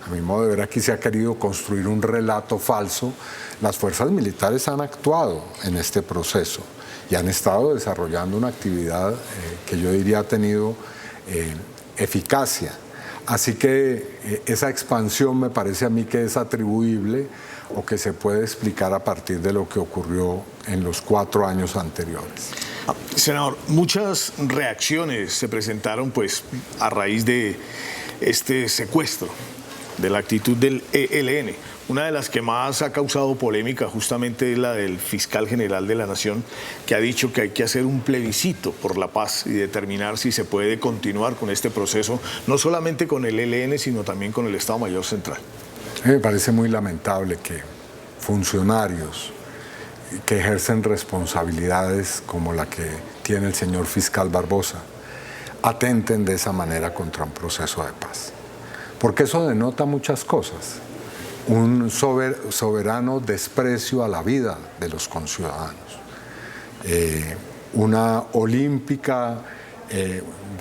a mi modo de ver, aquí se ha querido construir un relato falso. Las fuerzas militares han actuado en este proceso y han estado desarrollando una actividad que yo diría ha tenido eficacia. Así que esa expansión me parece a mí que es atribuible o que se puede explicar a partir de lo que ocurrió en los 4 años anteriores. Senador, muchas reacciones se presentaron pues a raíz de este secuestro, de la actitud del ELN. Una de las que más ha causado polémica justamente es la del fiscal general de la Nación, que ha dicho que hay que hacer un plebiscito por la paz y determinar si se puede continuar con este proceso, no solamente con el ELN, sino también con el Estado Mayor Central. Me parece muy lamentable que funcionarios que ejercen responsabilidades como la que tiene el señor fiscal Barbosa atenten de esa manera contra un proceso de paz. Porque eso denota muchas cosas. Un soberano desprecio a la vida de los conciudadanos. una olímpica,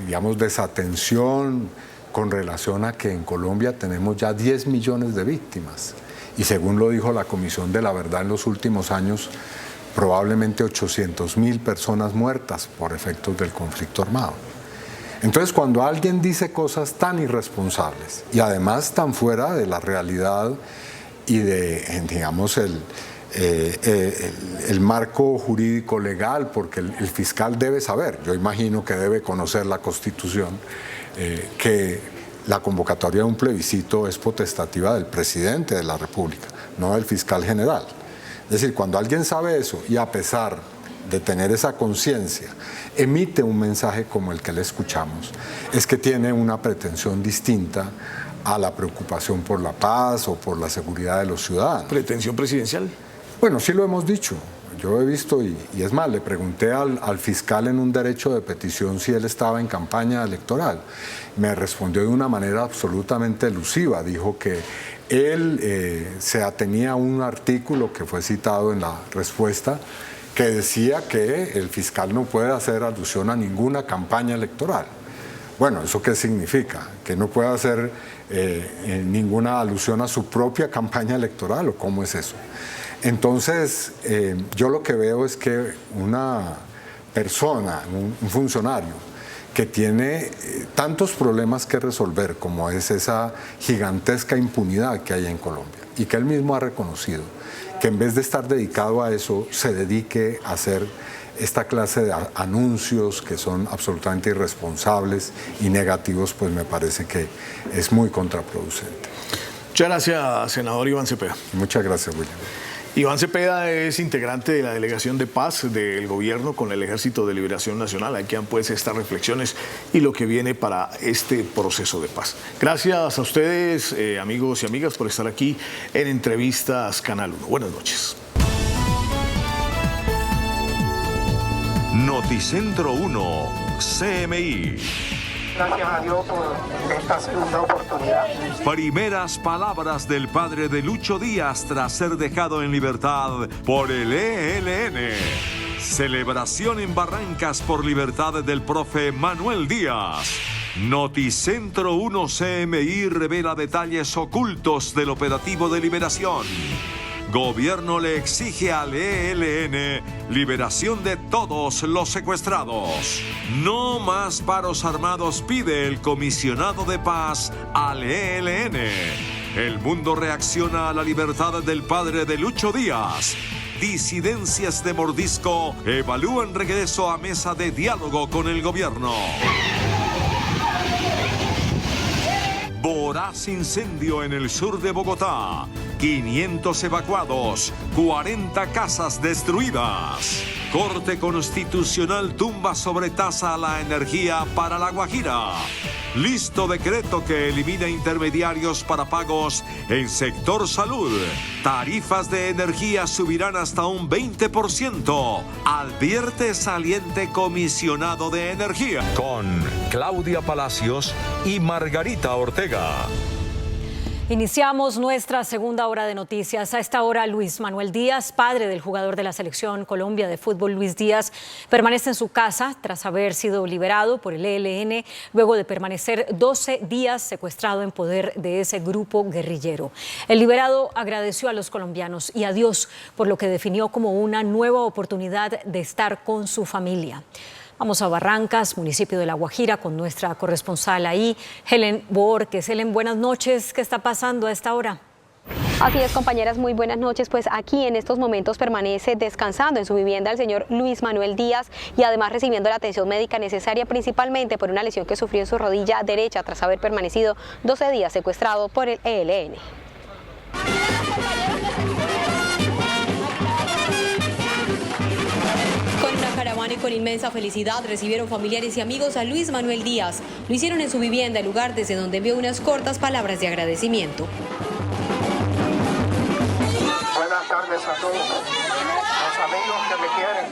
digamos, desatención con relación a que en Colombia tenemos ya 10 millones de víctimas. Y según lo dijo la Comisión de la Verdad en los últimos años, probablemente 800.000 personas muertas por efectos del conflicto armado. Entonces, cuando alguien dice cosas tan irresponsables y además tan fuera de la realidad y de, digamos, el marco jurídico legal, porque el fiscal debe saber, yo imagino que debe conocer la Constitución, que la convocatoria de un plebiscito es potestativa del presidente de la República, no del fiscal general. Es decir, cuando alguien sabe eso y a pesar de tener esa conciencia, emite un mensaje como el que le escuchamos, es que tiene una pretensión distinta a la preocupación por la paz o por la seguridad de los ciudadanos. ¿Pretensión presidencial? Bueno, sí lo hemos dicho. Yo he visto, y es más, le pregunté al fiscal en un derecho de petición si él estaba en campaña electoral. Me respondió de una manera absolutamente elusiva. Dijo que él se atenía a un artículo que fue citado en la respuesta que decía que el fiscal no puede hacer alusión a ninguna campaña electoral. Bueno, ¿eso qué significa? ¿Que no puede hacer ninguna alusión a su propia campaña electoral o cómo es eso? Entonces, yo lo que veo es que una persona, un funcionario, que tiene tantos problemas que resolver como es esa gigantesca impunidad que hay en Colombia y que él mismo ha reconocido, que en vez de estar dedicado a eso, se dedique a hacer esta clase de anuncios que son absolutamente irresponsables y negativos, pues me parece que es muy contraproducente. Muchas gracias, senador Iván Cepeda. Muchas gracias, William. Iván Cepeda es integrante de la Delegación de Paz del Gobierno con el Ejército de Liberación Nacional. Aquí han pues estas reflexiones y lo que viene para este proceso de paz. Gracias a ustedes, amigos y amigas, por estar aquí en Entrevistas Canal 1. Buenas noches. Noticentro 1, CMI. Gracias a Dios por esta segunda oportunidad. Primeras palabras del padre de Lucho Díaz tras ser dejado en libertad por el ELN. Celebración en Barrancas por libertad del profe Manuel Díaz. Noticentro 1 CMI revela detalles ocultos del operativo de liberación. Gobierno le exige al ELN liberación de todos los secuestrados. No más paros armados, pide el comisionado de paz al ELN. El mundo reacciona a la libertad del padre de Lucho Díaz. Disidencias de Mordisco evalúan regreso a mesa de diálogo con el gobierno. Voraz incendio en el sur de Bogotá. 500 evacuados, 40 casas destruidas. Corte Constitucional tumba sobre tasa a la energía para La Guajira. Listo decreto que elimina intermediarios para pagos en sector salud. Tarifas de energía subirán hasta un 20%. Advierte saliente comisionado de energía. Con Claudia Palacios y Margarita Ortega. Iniciamos nuestra segunda hora de noticias. A esta hora, Luis Manuel Díaz, padre del jugador de la Selección Colombia de fútbol Luis Díaz, permanece en su casa tras haber sido liberado por el ELN luego de permanecer 12 días secuestrado en poder de ese grupo guerrillero. El liberado agradeció a los colombianos y a Dios por lo que definió como una nueva oportunidad de estar con su familia. Vamos a Barrancas, municipio de La Guajira, con nuestra corresponsal ahí, Helen Borges. Helen, buenas noches. ¿Qué está pasando a esta hora? Así es, compañeras, muy buenas noches. Pues aquí en estos momentos permanece descansando en su vivienda el señor Luis Manuel Díaz y además recibiendo la atención médica necesaria, principalmente por una lesión que sufrió en su rodilla derecha tras haber permanecido 12 días secuestrado por el ELN. Caravana y con inmensa felicidad recibieron familiares y amigos a Luis Manuel Díaz. Lo hicieron en su vivienda, el lugar desde donde envió unas cortas palabras de agradecimiento. Buenas tardes a todos los amigos que me quieren.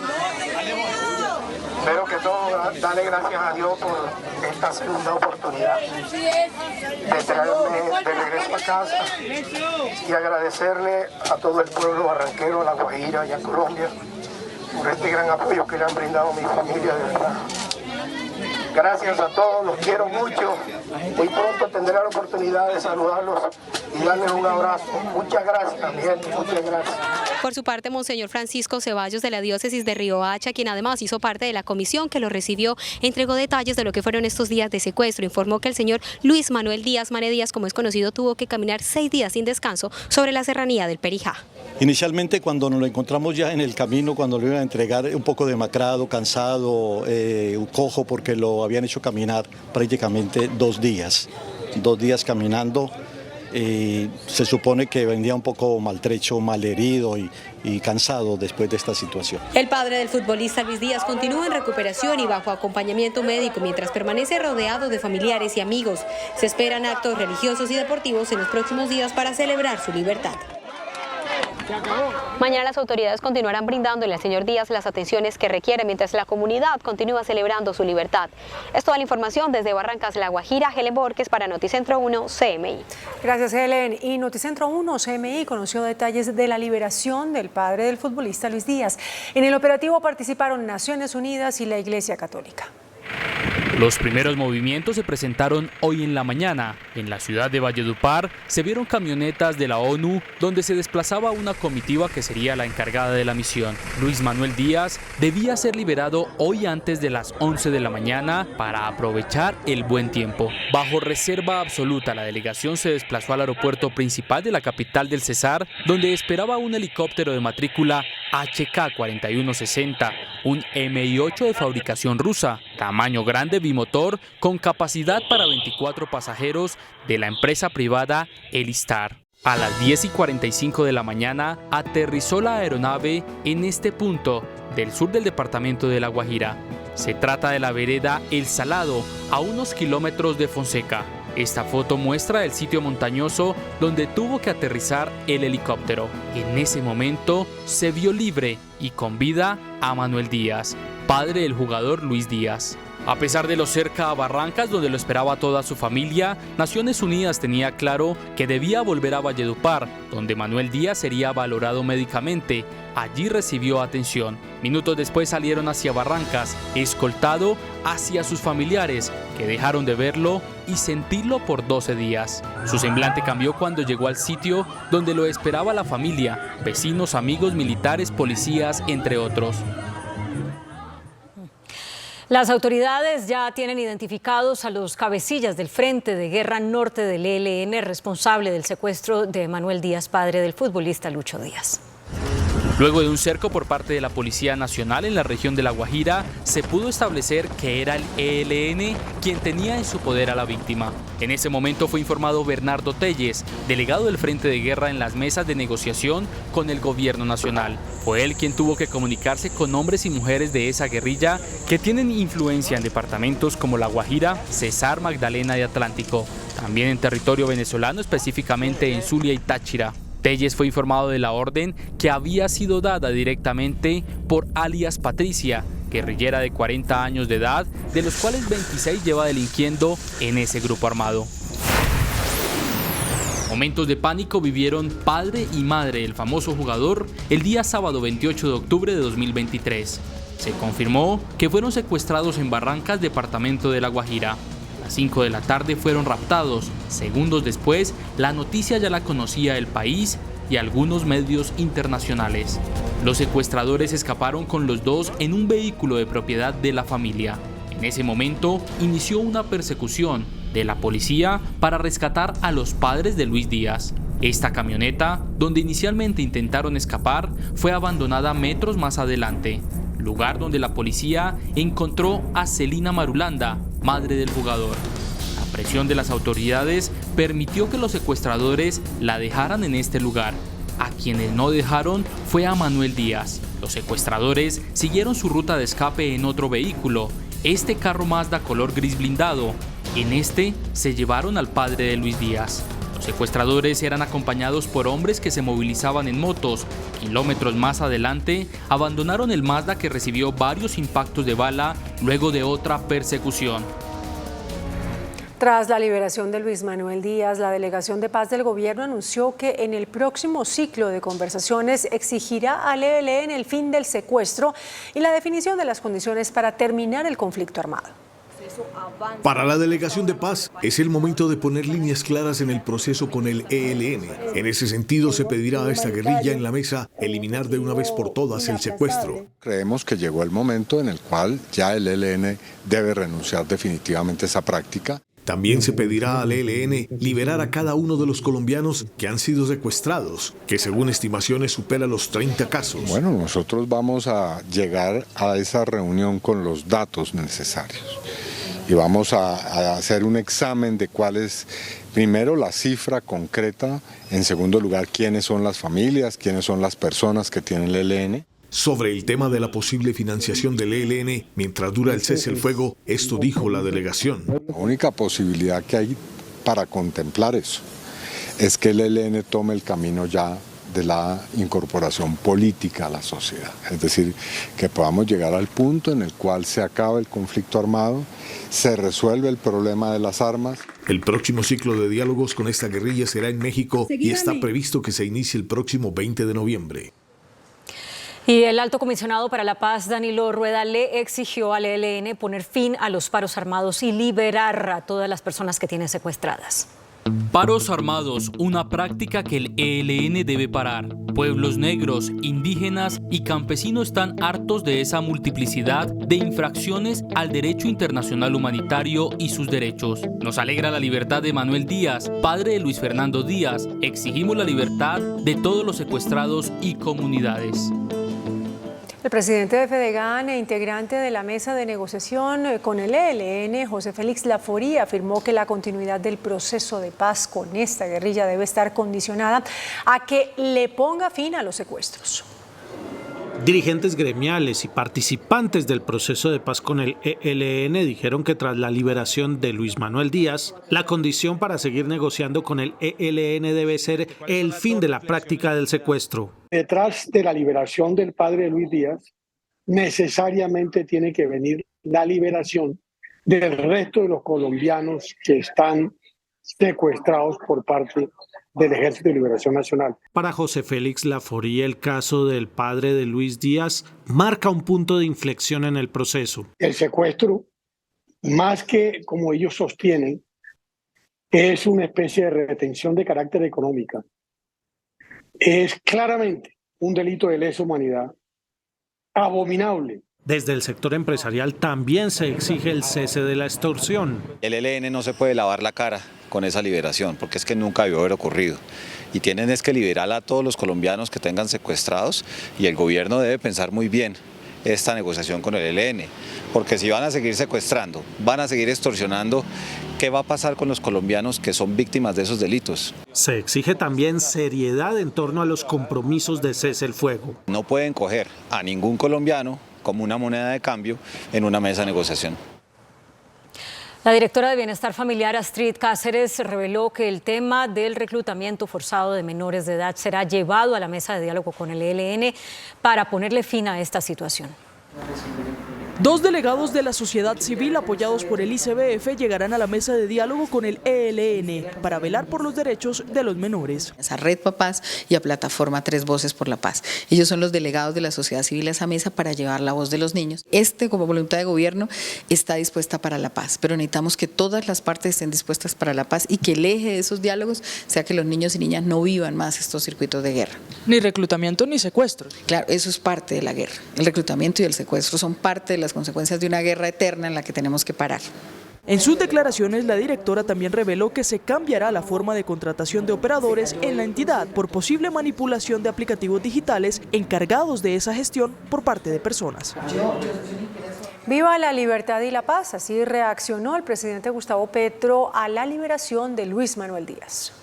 Espero que todos darle gracias a Dios por esta segunda oportunidad de traerme de regreso a casa y agradecerle a todo el pueblo barranquero, La Guajira y a Colombia por este gran apoyo que le han brindado a mi familia, de verdad. Gracias a todos, los quiero mucho. Muy pronto tendré la oportunidad de saludarlos y darles un abrazo. Muchas gracias, mi gente, muchas gracias. Por su parte, Monseñor Francisco Ceballos de la diócesis de Riohacha, quien además hizo parte de la comisión que lo recibió, entregó detalles de lo que fueron estos días de secuestro. Informó que el señor Luis Manuel Díaz, Mane Díaz, como es conocido, tuvo que caminar 6 días sin descanso sobre la serranía del Perijá. Inicialmente, cuando nos lo encontramos ya en el camino, cuando lo iban a entregar, un poco demacrado, cansado, cojo, porque lo habían hecho caminar prácticamente 2 días. 2 días caminando. Se supone que venía un poco maltrecho, malherido y cansado después de esta situación. El padre del futbolista Luis Díaz continúa en recuperación y bajo acompañamiento médico mientras permanece rodeado de familiares y amigos. Se esperan actos religiosos y deportivos en los próximos días para celebrar su libertad. Mañana las autoridades continuarán brindándole al señor Díaz las atenciones que requiere mientras la comunidad continúa celebrando su libertad. Es toda la información desde Barrancas, La Guajira. Helen Borges para Noticentro 1 CMI. Gracias, Helen. Y Noticentro 1 CMI conoció detalles de la liberación del padre del futbolista Luis Díaz. En el operativo participaron Naciones Unidas y la Iglesia Católica. Los primeros movimientos se presentaron hoy en la mañana. En la ciudad de Valledupar se vieron camionetas de la ONU donde se desplazaba una comitiva que sería la encargada de la misión. Luis Manuel Díaz debía ser liberado hoy antes de las 11 de la mañana para aprovechar el buen tiempo. Bajo reserva absoluta, la delegación se desplazó al aeropuerto principal de la capital del Cesar, donde esperaba un helicóptero de matrícula HK-4160, un Mi-8 de fabricación rusa, tamaño grande, bimotor, con capacidad para 24 pasajeros, de la empresa privada Elistar. A las 10:45 de la mañana aterrizó la aeronave en este punto del sur del departamento de La Guajira. Se trata de la vereda El Salado, a unos kilómetros de Fonseca. Esta foto muestra el sitio montañoso donde tuvo que aterrizar el helicóptero. En ese momento se vio libre y con vida a Manuel Díaz, padre del jugador Luis Díaz. A pesar de lo cerca a Barrancas, donde lo esperaba toda su familia, Naciones Unidas tenía claro que debía volver a Valledupar, donde Manuel Díaz sería valorado médicamente. Allí recibió atención. Minutos después salieron hacia Barrancas, escoltado hacia sus familiares, que dejaron de verlo y sentirlo por 12 días. Su semblante cambió cuando llegó al sitio donde lo esperaba la familia, vecinos, amigos, militares, policías, entre otros. Las autoridades ya tienen identificados a los cabecillas del Frente de Guerra Norte del ELN, responsable del secuestro de Manuel Díaz, padre del futbolista Lucho Díaz. Luego de un cerco por parte de la Policía Nacional en la región de La Guajira, se pudo establecer que era el ELN quien tenía en su poder a la víctima. En ese momento fue informado Bernardo Telles, delegado del Frente de Guerra en las mesas de negociación con el gobierno nacional. Fue él quien tuvo que comunicarse con hombres y mujeres de esa guerrilla que tienen influencia en departamentos como La Guajira, Cesar, Magdalena y Atlántico. También en territorio venezolano, específicamente en Zulia y Táchira. Telles fue informado de la orden que había sido dada directamente por alias Patricia, guerrillera de 40 años de edad, de los cuales 26 lleva delinquiendo en ese grupo armado. Momentos de pánico vivieron padre y madre del famoso jugador el día sábado 28 de octubre de 2023. Se confirmó que fueron secuestrados en Barrancas, departamento de La Guajira. A las 5 de la tarde fueron raptados. Segundos después, la noticia ya la conocía el país y algunos medios internacionales. Los secuestradores escaparon con los dos en un vehículo de propiedad de la familia. En ese momento, inició una persecución de la policía para rescatar a los padres de Luis Díaz. Esta camioneta, donde inicialmente intentaron escapar, fue abandonada metros más adelante, lugar donde la policía encontró a Celina Marulanda, madre del jugador. La presión de las autoridades permitió que los secuestradores la dejaran en este lugar. A quienes no dejaron fue a Manuel Díaz. Los secuestradores siguieron su ruta de escape en otro vehículo, este carro Mazda color gris blindado. En este se llevaron al padre de Luis Díaz. Los secuestradores eran acompañados por hombres que se movilizaban en motos. Kilómetros más adelante, abandonaron el Mazda que recibió varios impactos de bala luego de otra persecución. Tras la liberación de Luis Manuel Díaz, la Delegación de Paz del Gobierno anunció que en el próximo ciclo de conversaciones exigirá al ELN el fin del secuestro y la definición de las condiciones para terminar el conflicto armado. Para la Delegación de Paz es el momento de poner líneas claras en el proceso con el ELN. En ese sentido se pedirá a esta guerrilla en la mesa eliminar de una vez por todas el secuestro. Creemos que llegó el momento en el cual ya el ELN debe renunciar definitivamente a esa práctica. También se pedirá al ELN liberar a cada uno de los colombianos que han sido secuestrados, que según estimaciones supera los 30 casos. Bueno, nosotros vamos a llegar a esa reunión con los datos necesarios y vamos a hacer un examen de cuál es, primero, la cifra concreta, en segundo lugar, quiénes son las familias, quiénes son las personas que tienen el ELN. Sobre el tema de la posible financiación del ELN mientras dura el cese el fuego, esto dijo la delegación. La única posibilidad que hay para contemplar eso es que el ELN tome el camino ya de la incorporación política a la sociedad. Es decir, que podamos llegar al punto en el cual se acaba el conflicto armado, se resuelve el problema de las armas. El próximo ciclo de diálogos con esta guerrilla será en México y está previsto que se inicie el próximo 20 de noviembre. Y el alto comisionado para la paz, Danilo Rueda, le exigió al ELN poner fin a los paros armados y liberar a todas las personas que tienen secuestradas. Paros armados, una práctica que el ELN debe parar. Pueblos negros, indígenas y campesinos están hartos de esa multiplicidad de infracciones al derecho internacional humanitario y sus derechos. Nos alegra la libertad de Manuel Díaz, padre de Luis Fernando Díaz. Exigimos la libertad de todos los secuestrados y comunidades. El presidente de Fedegan e integrante de la mesa de negociación con el ELN, José Félix Laforía, afirmó que la continuidad del proceso de paz con esta guerrilla debe estar condicionada a que le ponga fin a los secuestros. Dirigentes gremiales y participantes del proceso de paz con el ELN dijeron que tras la liberación de Luis Manuel Díaz, la condición para seguir negociando con el ELN debe ser el fin de la práctica del secuestro. Detrás de la liberación del padre de Luis Díaz, necesariamente tiene que venir la liberación del resto de los colombianos que están secuestrados por parte del Ejército de Liberación Nacional. Para José Félix Laforía, el caso del padre de Luis Díaz marca un punto de inflexión en el proceso. El secuestro, más que como ellos sostienen, es una especie de retención de carácter económica. Es claramente un delito de lesa humanidad, abominable. Desde el sector empresarial también se exige el cese de la extorsión. El ELN no se puede lavar la cara con esa liberación, porque es que nunca debió haber ocurrido. Y tienen es que liberar a todos los colombianos que tengan secuestrados, y el gobierno debe pensar muy bien esta negociación con el ELN, porque si van a seguir secuestrando, van a seguir extorsionando, ¿qué va a pasar con los colombianos que son víctimas de esos delitos? Se exige también seriedad en torno a los compromisos de cese el fuego. No pueden coger a ningún colombiano como una moneda de cambio en una mesa de negociación. La directora de Bienestar Familiar, Astrid Cáceres, reveló que el tema del reclutamiento forzado de menores de edad será llevado a la mesa de diálogo con el ELN para ponerle fin a esta situación. Dos delegados de la sociedad civil apoyados por el ICBF llegarán a la mesa de diálogo con el ELN para velar por los derechos de los menores. A Red Papás y a Plataforma Tres Voces por la Paz. Ellos son los delegados de la sociedad civil a esa mesa para llevar la voz de los niños. Como voluntad de gobierno, está dispuesta para la paz, pero necesitamos que todas las partes estén dispuestas para la paz y que el eje de esos diálogos sea que los niños y niñas no vivan más estos circuitos de guerra. Ni reclutamiento ni secuestros. Claro, eso es parte de la guerra. El reclutamiento y el secuestro son parte de las consecuencias de una guerra eterna en la que tenemos que parar. En sus declaraciones, la directora también reveló que se cambiará la forma de contratación de operadores en la entidad por posible manipulación de aplicativos digitales encargados de esa gestión por parte de personas. Viva la libertad y la paz, así reaccionó el presidente Gustavo Petro a la liberación de Luis Manuel Díaz.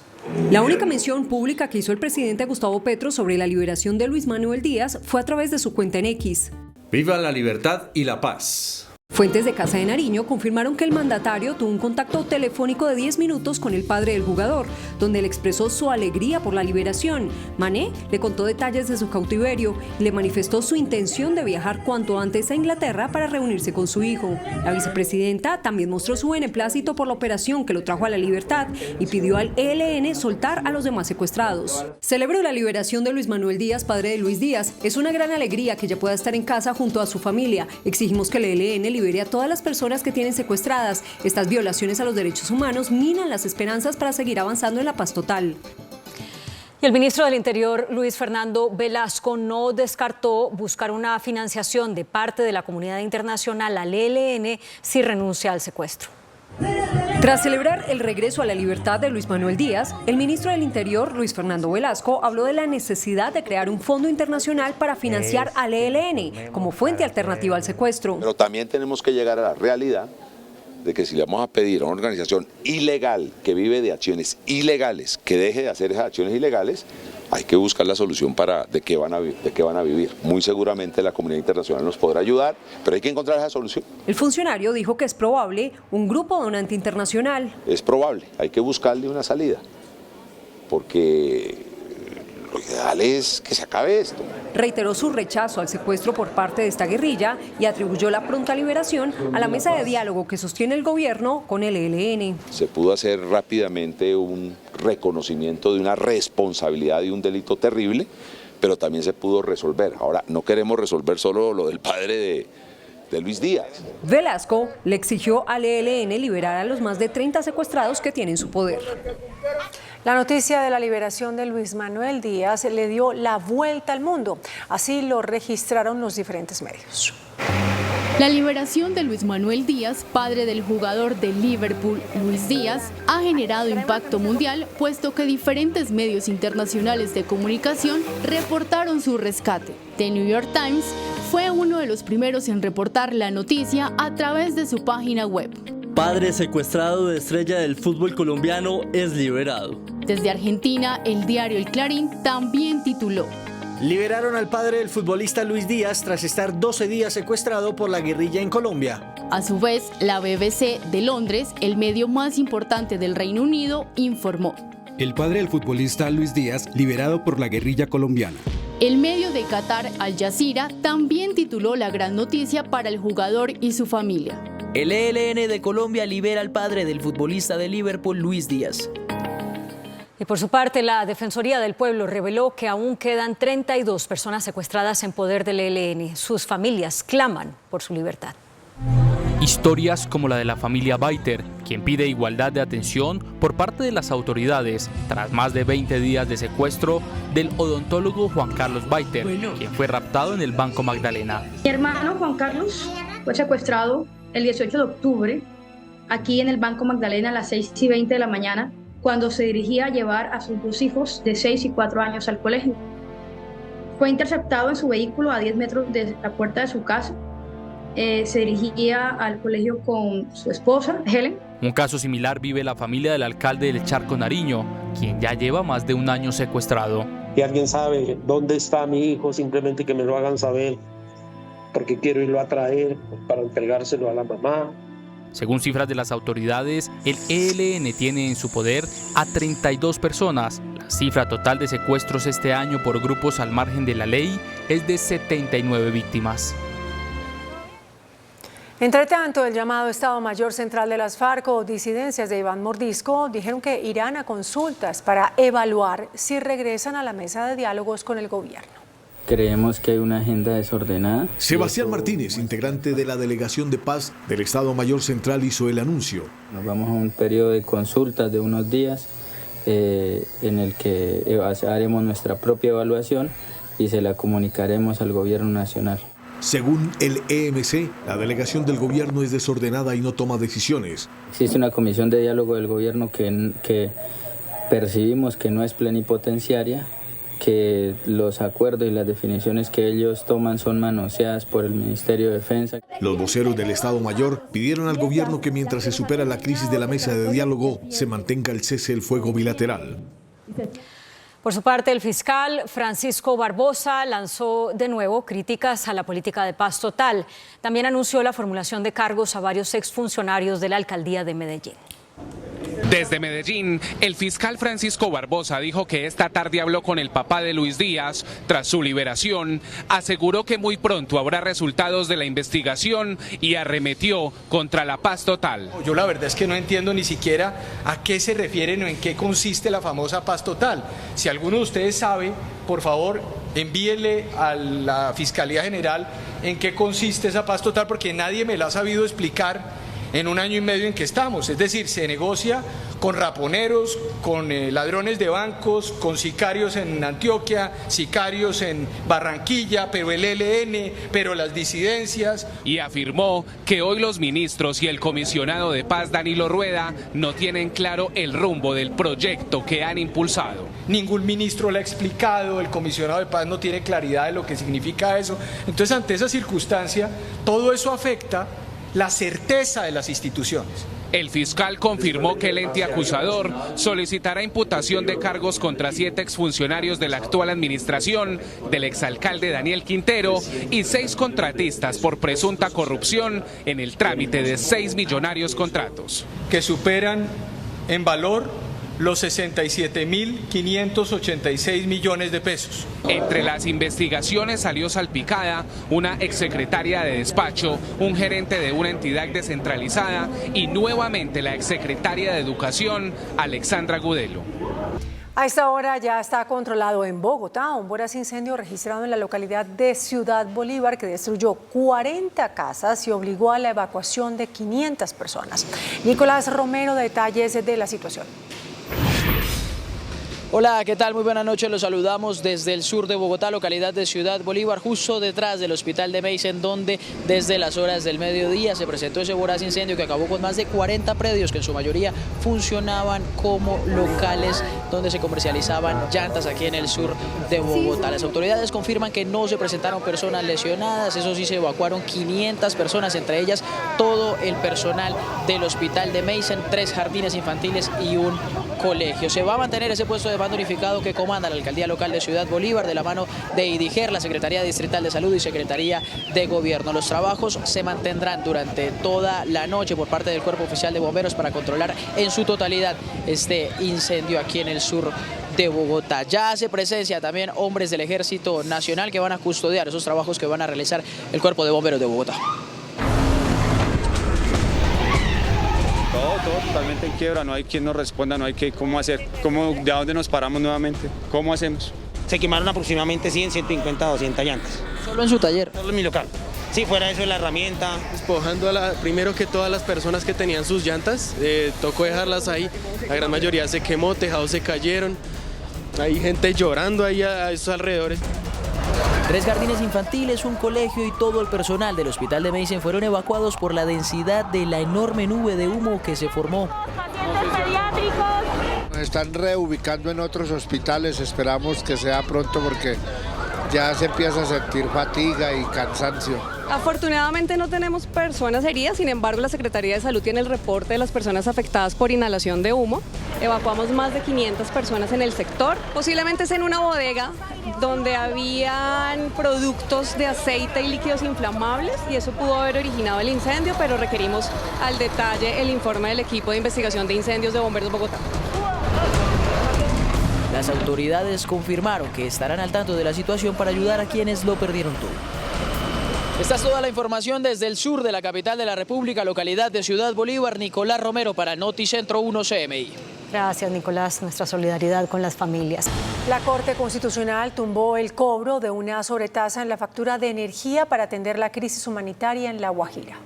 La única mención pública que hizo el presidente Gustavo Petro sobre la liberación de Luis Manuel Díaz fue a través de su cuenta en X. Viva la libertad y la paz. Fuentes de Casa de Nariño confirmaron que el mandatario tuvo un contacto telefónico de 10 minutos con el padre del jugador, donde le expresó su alegría por la liberación. Mané le contó detalles de su cautiverio y le manifestó su intención de viajar cuanto antes a Inglaterra para reunirse con su hijo. La vicepresidenta también mostró su beneplácito por la operación que lo trajo a la libertad y pidió al ELN soltar a los demás secuestrados. Celebró la liberación de Luis Manuel Díaz, padre de Luis Díaz. Es una gran alegría que ya pueda estar en casa junto a su familia. Exigimos que el ELN libere a todas las personas que tienen secuestradas. Estas violaciones a los derechos humanos minan las esperanzas para seguir avanzando en la paz total. Y el ministro del Interior, Luis Fernando Velasco, no descartó buscar una financiación de parte de la comunidad internacional al ELN si renuncia al secuestro. Tras celebrar el regreso a la libertad de Luis Manuel Díaz, el ministro del Interior, Luis Fernando Velasco, habló de la necesidad de crear un fondo internacional para financiar al ELN como fuente alternativa al secuestro. Pero también tenemos que llegar a la realidad de que si le vamos a pedir a una organización ilegal que vive de acciones ilegales que deje de hacer esas acciones ilegales, hay que buscar la solución de qué van a vivir. Muy seguramente la comunidad internacional nos podrá ayudar, pero hay que encontrar esa solución. El funcionario dijo que es probable un grupo donante internacional. Es probable, hay que buscarle una salida, porque lo ideal es que se acabe esto. Reiteró su rechazo al secuestro por parte de esta guerrilla y atribuyó la pronta liberación a la mesa de diálogo que sostiene el gobierno con el ELN. Se pudo hacer rápidamente un reconocimiento de una responsabilidad de un delito terrible, pero también se pudo resolver. Ahora, no queremos resolver solo lo del padre de Luis Díaz. Velasco le exigió al ELN liberar a los más de 30 secuestrados que tienen su poder. La noticia de la liberación de Luis Manuel Díaz le dio la vuelta al mundo. Así lo registraron los diferentes medios. La liberación de Luis Manuel Díaz, padre del jugador de Liverpool, Luis Díaz, ha generado impacto mundial, puesto que diferentes medios internacionales de comunicación reportaron su rescate. The New York Times fue uno de los primeros en reportar la noticia a través de su página web. Padre secuestrado de estrella del fútbol colombiano es liberado. Desde Argentina, el diario El Clarín también tituló: liberaron al padre del futbolista Luis Díaz tras estar 12 días secuestrado por la guerrilla en Colombia. A su vez, la BBC de Londres, el medio más importante del Reino Unido, informó: el padre del futbolista Luis Díaz liberado por la guerrilla colombiana. El medio de Qatar, Al Jazeera, también tituló la gran noticia para el jugador y su familia. El ELN de Colombia libera al padre del futbolista de Liverpool, Luis Díaz. Y por su parte, la Defensoría del Pueblo reveló que aún quedan 32 personas secuestradas en poder del ELN. Sus familias claman por su libertad. Historias como la de la familia Baiter, quien pide igualdad de atención por parte de las autoridades tras más de 20 días de secuestro del odontólogo Juan Carlos Baiter, quien fue raptado en el Banco Magdalena. Mi hermano Juan Carlos fue secuestrado el 18 de octubre aquí en el Banco Magdalena a las 6:20 de la mañana, cuando se dirigía a llevar a sus dos hijos de 6 y 4 años al colegio. Fue interceptado en su vehículo a 10 metros de la puerta de su casa. Se dirigía al colegio con su esposa, Helen. Un caso similar vive la familia del alcalde del Charco Nariño, quien ya lleva más de un año secuestrado. Si alguien sabe dónde está mi hijo, simplemente que me lo hagan saber, porque quiero irlo a traer para entregárselo a la mamá. Según cifras de las autoridades, el ELN tiene en su poder a 32 personas. La cifra total de secuestros este año por grupos al margen de la ley es de 79 víctimas. Entre tanto, el llamado Estado Mayor Central de las FARC o disidencias de Iván Mordisco dijeron que irán a consultas para evaluar si regresan a la mesa de diálogos con el gobierno. Creemos que hay una agenda desordenada. Sebastián Martínez, integrante de la Delegación de Paz del Estado Mayor Central, hizo el anuncio. Nos vamos a un periodo de consultas de unos días en el que haremos nuestra propia evaluación y se la comunicaremos al gobierno nacional. Según el EMC, la delegación del gobierno es desordenada y no toma decisiones. Existe una comisión de diálogo del gobierno que percibimos que no es plenipotenciaria, que los acuerdos y las definiciones que ellos toman son manoseadas por el Ministerio de Defensa. Los voceros del Estado Mayor pidieron al gobierno que mientras se supera la crisis de la mesa de diálogo, se mantenga el cese del fuego bilateral. Por su parte, el fiscal Francisco Barbosa lanzó de nuevo críticas a la política de paz total. También anunció la formulación de cargos a varios exfuncionarios de la alcaldía de Medellín. Desde Medellín, el fiscal Francisco Barbosa dijo que esta tarde habló con el papá de Luis Díaz tras su liberación, aseguró que muy pronto habrá resultados de la investigación y arremetió contra la paz total. Yo la verdad es que no entiendo ni siquiera a qué se refieren o en qué consiste la famosa paz total. Si alguno de ustedes sabe, por favor, envíele a la Fiscalía General en qué consiste esa paz total, porque nadie me la ha sabido explicar en 1 año y medio en que estamos. Es decir, se negocia con raponeros, con ladrones de bancos, con sicarios en Antioquia, sicarios en Barranquilla, pero el ELN, pero las disidencias. Y afirmó que hoy los ministros y el comisionado de paz Danilo Rueda no tienen claro el rumbo del proyecto que han impulsado. Ningún ministro lo ha explicado, el comisionado de paz no tiene claridad de lo que significa eso. Entonces, ante esa circunstancia, todo eso afecta la certeza de las instituciones. El fiscal confirmó que el ente acusador solicitará imputación de cargos contra 7 exfuncionarios de la actual administración, del exalcalde Daniel Quintero y 6 contratistas por presunta corrupción en el trámite de 6 millonarios contratos. Que superan en valor los 67.586 millones de pesos. Entre las investigaciones salió salpicada una exsecretaria de despacho, un gerente de una entidad descentralizada y nuevamente la exsecretaria de Educación, Alexandra Gudelo. A esta hora ya está controlado en Bogotá un voraz incendio registrado en la localidad de Ciudad Bolívar que destruyó 40 casas y obligó a la evacuación de 500 personas. Nicolás Romero, detalles de la situación. Hola, ¿qué tal? Muy buenas noches, los saludamos desde el sur de Bogotá, localidad de Ciudad Bolívar, justo detrás del hospital de Meissen, donde desde las horas del mediodía se presentó ese voraz incendio que acabó con más de 40 predios que en su mayoría funcionaban como locales donde se comercializaban llantas aquí en el sur de Bogotá. Las autoridades confirman que no se presentaron personas lesionadas, eso sí, se evacuaron 500 personas, entre ellas todo el personal del hospital de Meissen, 3 jardines infantiles y un colegio. Se va a mantener ese puesto de mando unificado que comanda la alcaldía local de Ciudad Bolívar de la mano de IDIGER, la Secretaría Distrital de Salud y Secretaría de Gobierno. Los trabajos se mantendrán durante toda la noche por parte del Cuerpo Oficial de Bomberos para controlar en su totalidad este incendio aquí en el sur de Bogotá. Ya hace presencia también hombres del Ejército Nacional que van a custodiar esos trabajos que van a realizar el Cuerpo de Bomberos de Bogotá. Todo totalmente en quiebra, no hay quien nos responda, no hay cómo hacer, de dónde nos paramos nuevamente, cómo hacemos. Se quemaron aproximadamente 100, 150, 200 llantas. ¿Solo en su taller? Solo en mi local. Sí, fuera eso de la herramienta. Despojando primero que todas las personas que tenían sus llantas, tocó dejarlas ahí, la gran mayoría se quemó, tejados se cayeron, hay gente llorando ahí a esos alrededores. 3 jardines infantiles, un colegio y todo el personal del hospital de Meissen fueron evacuados por la densidad de la enorme nube de humo que se formó. Nos están reubicando en otros hospitales, esperamos que sea pronto porque ya se empieza a sentir fatiga y cansancio. Afortunadamente no tenemos personas heridas, sin embargo la Secretaría de Salud tiene el reporte de las personas afectadas por inhalación de humo. Evacuamos más de 500 personas en el sector, posiblemente es en una bodega donde habían productos de aceite y líquidos inflamables y eso pudo haber originado el incendio, pero requerimos al detalle el informe del equipo de investigación de incendios de Bomberos Bogotá. Las autoridades confirmaron que estarán al tanto de la situación para ayudar a quienes lo perdieron todo. Esta es toda la información desde el sur de la capital de la República, localidad de Ciudad Bolívar. Nicolás Romero para Noticentro 1 CMI. Gracias, Nicolás. Nuestra solidaridad con las familias. La Corte Constitucional tumbó el cobro de una sobretasa en la factura de energía para atender la crisis humanitaria en La Guajira.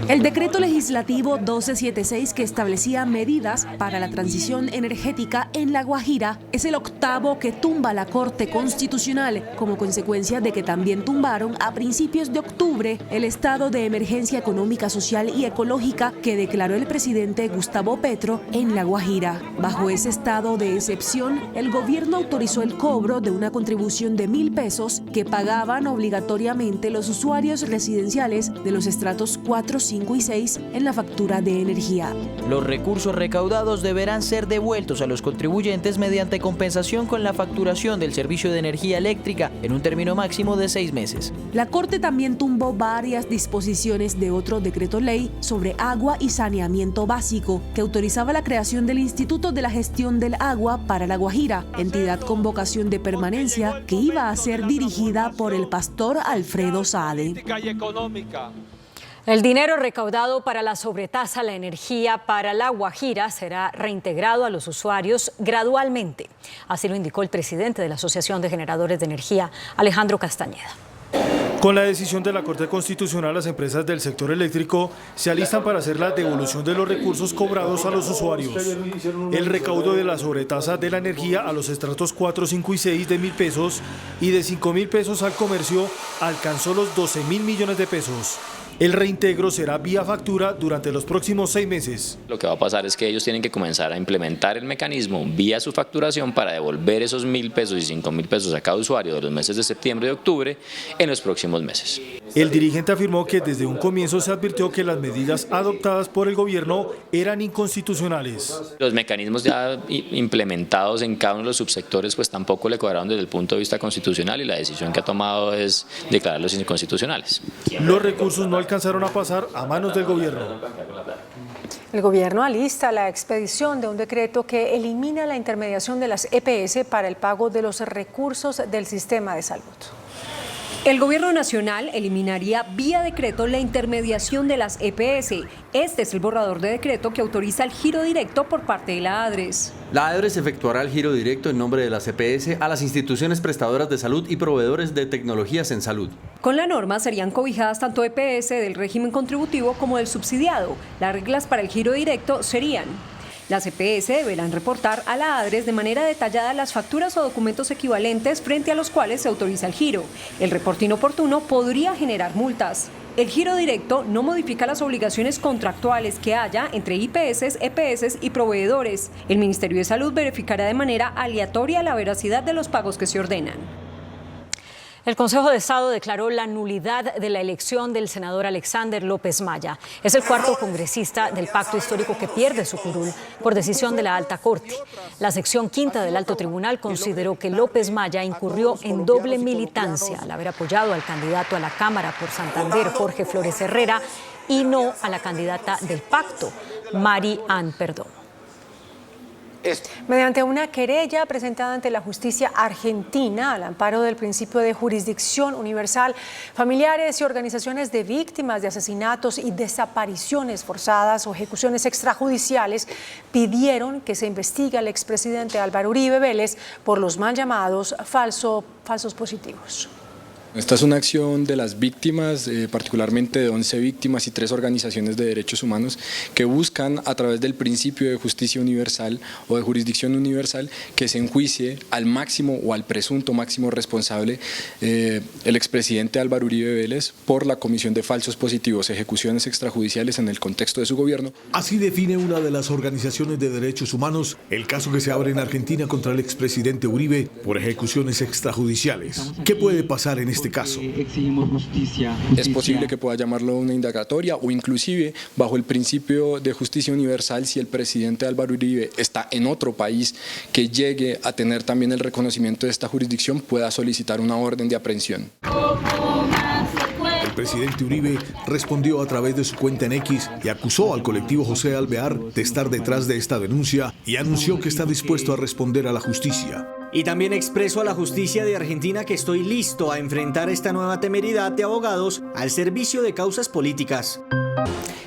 El decreto legislativo 1276 que establecía medidas para la transición energética en La Guajira es el octavo que tumba la Corte Constitucional, como consecuencia de que también tumbaron a principios de octubre el estado de emergencia económica, social y ecológica que declaró el presidente Gustavo Petro en La Guajira. Bajo ese estado de excepción, el gobierno autorizó el cobro de una contribución de 1.000 pesos que pagaban obligatoriamente los usuarios residenciales de los estratos estratos 4, 5 y 6 en la factura de energía. Los recursos recaudados deberán ser devueltos a los contribuyentes mediante compensación con la facturación del servicio de energía eléctrica en un término máximo de 6 meses. La Corte también tumbó varias disposiciones de otro decreto ley sobre agua y saneamiento básico que autorizaba la creación del Instituto de la Gestión del Agua para La Guajira, entidad con vocación de permanencia que iba a ser dirigida por el pastor Alfredo Saade. El dinero recaudado para la sobretasa a la energía para La Guajira será reintegrado a los usuarios gradualmente. Así lo indicó el presidente de la Asociación de Generadores de Energía, Alejandro Castañeda. Con la decisión de la Corte Constitucional, las empresas del sector eléctrico se alistan para hacer la devolución de los recursos cobrados a los usuarios. El recaudo de la sobretasa de la energía a los estratos 4, 5 y 6 de 1.000 pesos y de 5.000 pesos al comercio alcanzó los 12.000 millones de pesos. El reintegro será vía factura durante los próximos 6 meses. Lo que va a pasar es que ellos tienen que comenzar a implementar el mecanismo vía su facturación para devolver esos 1.000 pesos y 5.000 pesos a cada usuario de los meses de septiembre y octubre en los próximos meses. El dirigente afirmó que desde un comienzo se advirtió que las medidas adoptadas por el gobierno eran inconstitucionales. Los mecanismos ya implementados en cada uno de los subsectores pues tampoco le cuadraron desde el punto de vista constitucional y la decisión que ha tomado es declararlos inconstitucionales. Los recursos no alcanzaron a pasar a manos del gobierno. El gobierno alista la expedición de un decreto que elimina la intermediación de las EPS para el pago de los recursos del sistema de salud. El Gobierno Nacional eliminaría vía decreto la intermediación de las EPS. Este es el borrador de decreto que autoriza el giro directo por parte de la ADRES. La ADRES efectuará el giro directo en nombre de las EPS a las instituciones prestadoras de salud y proveedores de tecnologías en salud. Con la norma serían cobijadas tanto EPS del régimen contributivo como del subsidiado. Las reglas para el giro directo serían: las EPS deberán reportar a la ADRES de manera detallada las facturas o documentos equivalentes frente a los cuales se autoriza el giro. El reporte inoportuno podría generar multas. El giro directo no modifica las obligaciones contractuales que haya entre IPS, EPS y proveedores. El Ministerio de Salud verificará de manera aleatoria la veracidad de los pagos que se ordenan. El Consejo de Estado declaró la nulidad de la elección del senador Alexander López Maya. Es el cuarto congresista del pacto histórico que pierde su curul por decisión de la Alta Corte. La sección quinta del Alto Tribunal consideró que López Maya incurrió en doble militancia al haber apoyado al candidato a la Cámara por Santander, Jorge Flores Herrera, y no a la candidata del pacto, Mari Ann Perdomo. Mediante una querella presentada ante la justicia argentina al amparo del principio de jurisdicción universal, familiares y organizaciones de víctimas de asesinatos y desapariciones forzadas o ejecuciones extrajudiciales pidieron que se investigue al expresidente Álvaro Uribe Vélez por los mal llamados falsos positivos. Esta es una acción de las víctimas, particularmente de 11 víctimas y 3 organizaciones de derechos humanos que buscan a través del principio de justicia universal o de jurisdicción universal que se enjuicie al máximo o al presunto máximo responsable el expresidente Álvaro Uribe Vélez por la comisión de falsos positivos, ejecuciones extrajudiciales en el contexto de su gobierno. Así define una de las organizaciones de derechos humanos el caso que se abre en Argentina contra el expresidente Uribe por ejecuciones extrajudiciales. ¿Qué puede pasar en este caso? Exigimos justicia. Es posible que pueda llamarlo una indagatoria o inclusive bajo el principio de justicia universal, si el presidente Álvaro Uribe está en otro país que llegue a tener también el reconocimiento de esta jurisdicción, pueda solicitar una orden de aprehensión. El presidente Uribe respondió a través de su cuenta en X y acusó al colectivo José Alvear de estar detrás de esta denuncia y anunció que está dispuesto a responder a la justicia. Y también expreso a la justicia de Argentina que estoy listo a enfrentar esta nueva temeridad de abogados al servicio de causas políticas.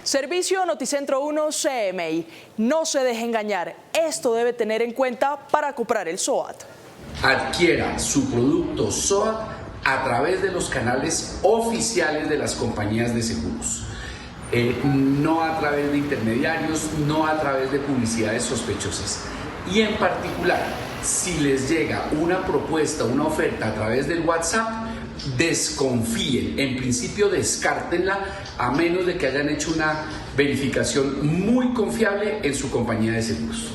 Servicio Noticentro 1 CMI. No se deje engañar. Esto debe tener en cuenta para comprar el SOAT. Adquiera su producto SOAT a través de los canales oficiales de las compañías de seguros. No a través de intermediarios, no a través de publicidades sospechosas. Y en particular, si les llega una propuesta, una oferta a través del WhatsApp, desconfíen, en principio descártenla, a menos de que hayan hecho una verificación muy confiable en su compañía de seguros.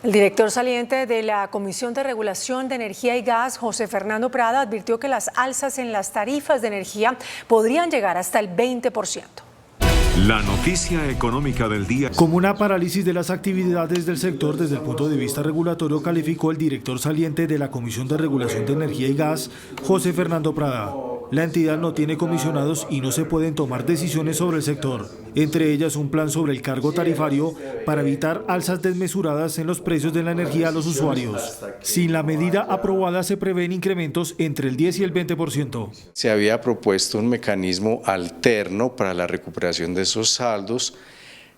El director saliente de la Comisión de Regulación de Energía y Gas, José Fernando Prada, advirtió que las alzas en las tarifas de energía podrían llegar hasta el 20%. La noticia económica del día. Como una parálisis de las actividades del sector desde el punto de vista regulatorio, calificó el director saliente de la Comisión de Regulación de Energía y Gas, José Fernando Prada. La entidad no tiene comisionados y no se pueden tomar decisiones sobre el sector, entre ellas un plan sobre el cargo tarifario para evitar alzas desmesuradas en los precios de la energía a los usuarios. Sin la medida aprobada se prevén incrementos entre el 10 y el 20%. Se había propuesto un mecanismo alterno para la recuperación de esos saldos,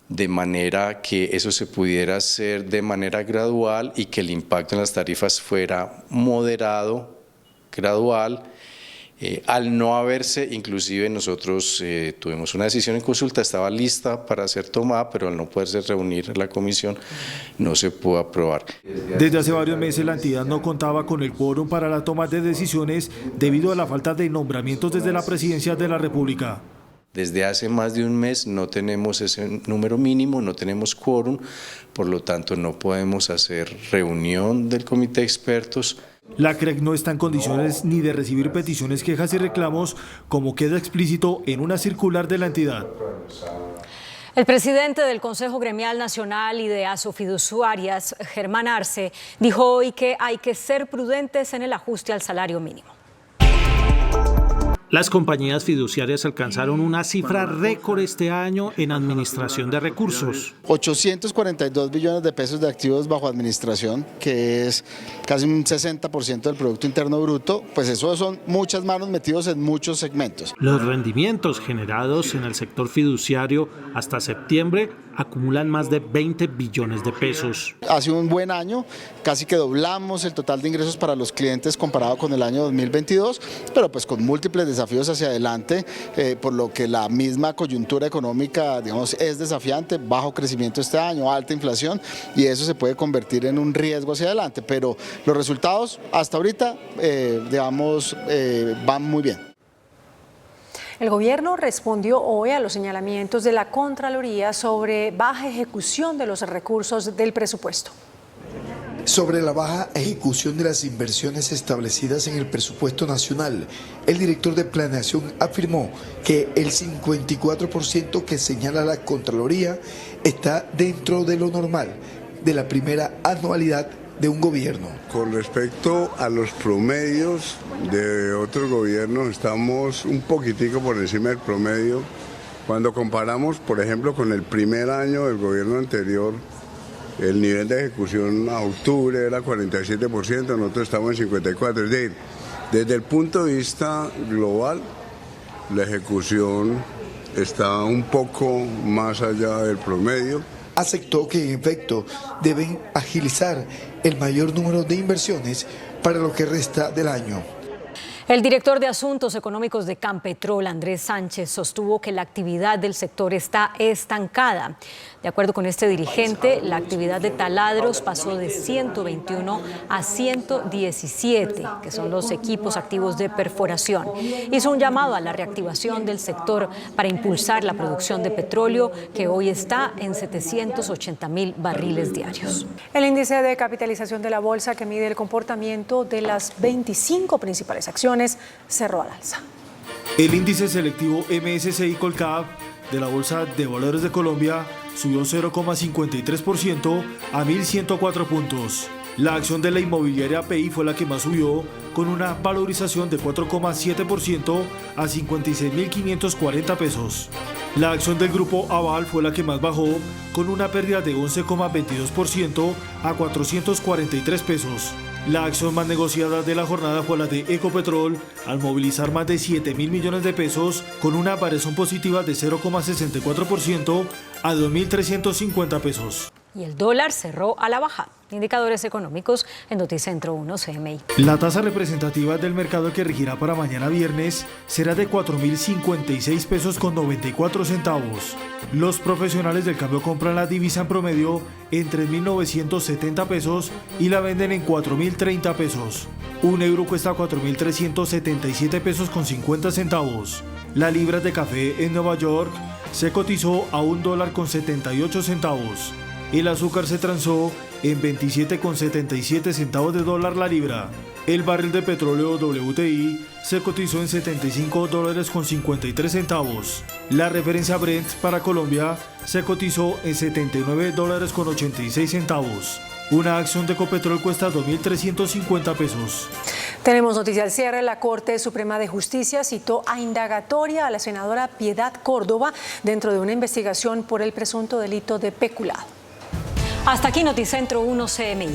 de manera que eso se pudiera hacer de manera gradual y que el impacto en las tarifas fuera moderado, gradual. Al no haberse, inclusive nosotros tuvimos una decisión en consulta, estaba lista para ser tomada, pero al no poderse reunir la comisión no se pudo aprobar. Desde hace varios meses la entidad no contaba con el quórum para la toma de decisiones debido a la falta de nombramientos desde la Presidencia de la República. Desde hace más de un mes no tenemos ese número mínimo, no tenemos quórum, por lo tanto no podemos hacer reunión del comité de expertos. La CREC no está en condiciones ni de recibir peticiones, quejas y reclamos, como queda explícito en una circular de la entidad. El presidente del Consejo Gremial Nacional y de Asofiduciarias, Germán Arce, dijo hoy que hay que ser prudentes en el ajuste al salario mínimo. Las compañías fiduciarias alcanzaron una cifra récord este año en administración de recursos. 842 billones de pesos de activos bajo administración, que es casi un 60% del Producto Interno Bruto, pues eso son muchas manos metidos en muchos segmentos. Los rendimientos generados en el sector fiduciario hasta septiembre acumulan más de 20 billones de pesos. Ha sido un buen año, casi que doblamos el total de ingresos para los clientes comparado con el año 2022, pero pues con múltiples desafíos hacia adelante, por lo que la misma coyuntura económica, digamos, es desafiante, bajo crecimiento este año, alta inflación, y eso se puede convertir en un riesgo hacia adelante, pero los resultados hasta ahorita, digamos, van muy bien. El gobierno respondió hoy a los señalamientos de la Contraloría sobre baja ejecución de los recursos del presupuesto. Sobre la baja ejecución de las inversiones establecidas en el presupuesto nacional, el director de Planeación afirmó que el 54% que señala la Contraloría está dentro de lo normal de la primera anualidad de un gobierno. Con respecto a los promedios de otros gobiernos, estamos un poquitico por encima del promedio. Cuando comparamos, por ejemplo, con el primer año del gobierno anterior, el nivel de ejecución a octubre era 47%, nosotros estamos en 54%. Es decir, desde el punto de vista global, la ejecución está un poco más allá del promedio. Aceptó que en efecto deben agilizar el mayor número de inversiones para lo que resta del año. El director de Asuntos Económicos de Campetrol, Andrés Sánchez, sostuvo que la actividad del sector está estancada. De acuerdo con este dirigente, la actividad de taladros pasó de 121 a 117, que son los equipos activos de perforación. Hizo un llamado a la reactivación del sector para impulsar la producción de petróleo, que hoy está en 780.000 barriles diarios. El índice de capitalización de la bolsa, que mide el comportamiento de las 25 principales acciones, cerró al alza. El índice selectivo MSCI Colcap de la Bolsa de Valores de Colombia subió 0,53% a 1.104 puntos. La acción de la inmobiliaria PI fue la que más subió, con una valorización de 4,7% a 56.540 pesos. La acción del grupo Aval fue la que más bajó, con una pérdida de 11,22% a 443 pesos. La acción más negociada de la jornada fue la de Ecopetrol, al movilizar más de 7.000 millones de pesos, con una variación positiva de 0,64% a 2.350 pesos. Y el dólar cerró a la baja. Indicadores económicos en Noticentro 1 CMI. La tasa representativa del mercado que regirá para mañana viernes será de 4.056 pesos con 94 centavos. Los profesionales del cambio compran la divisa en promedio en 3.970 pesos y la venden en 4.030 pesos. Un euro cuesta 4.377 pesos con 50 centavos. La libra de café en Nueva York se cotizó a $1.78. El azúcar se transó en 27,77 centavos de dólar la libra. El barril de petróleo WTI se cotizó en $75.53. La referencia Brent para Colombia se cotizó en $79.86. Una acción de Ecopetrol cuesta 2.350 pesos. Tenemos noticia al cierre. La Corte Suprema de Justicia citó a indagatoria a la senadora Piedad Córdoba dentro de una investigación por el presunto delito de peculado. Hasta aquí Noticentro 1 CMI.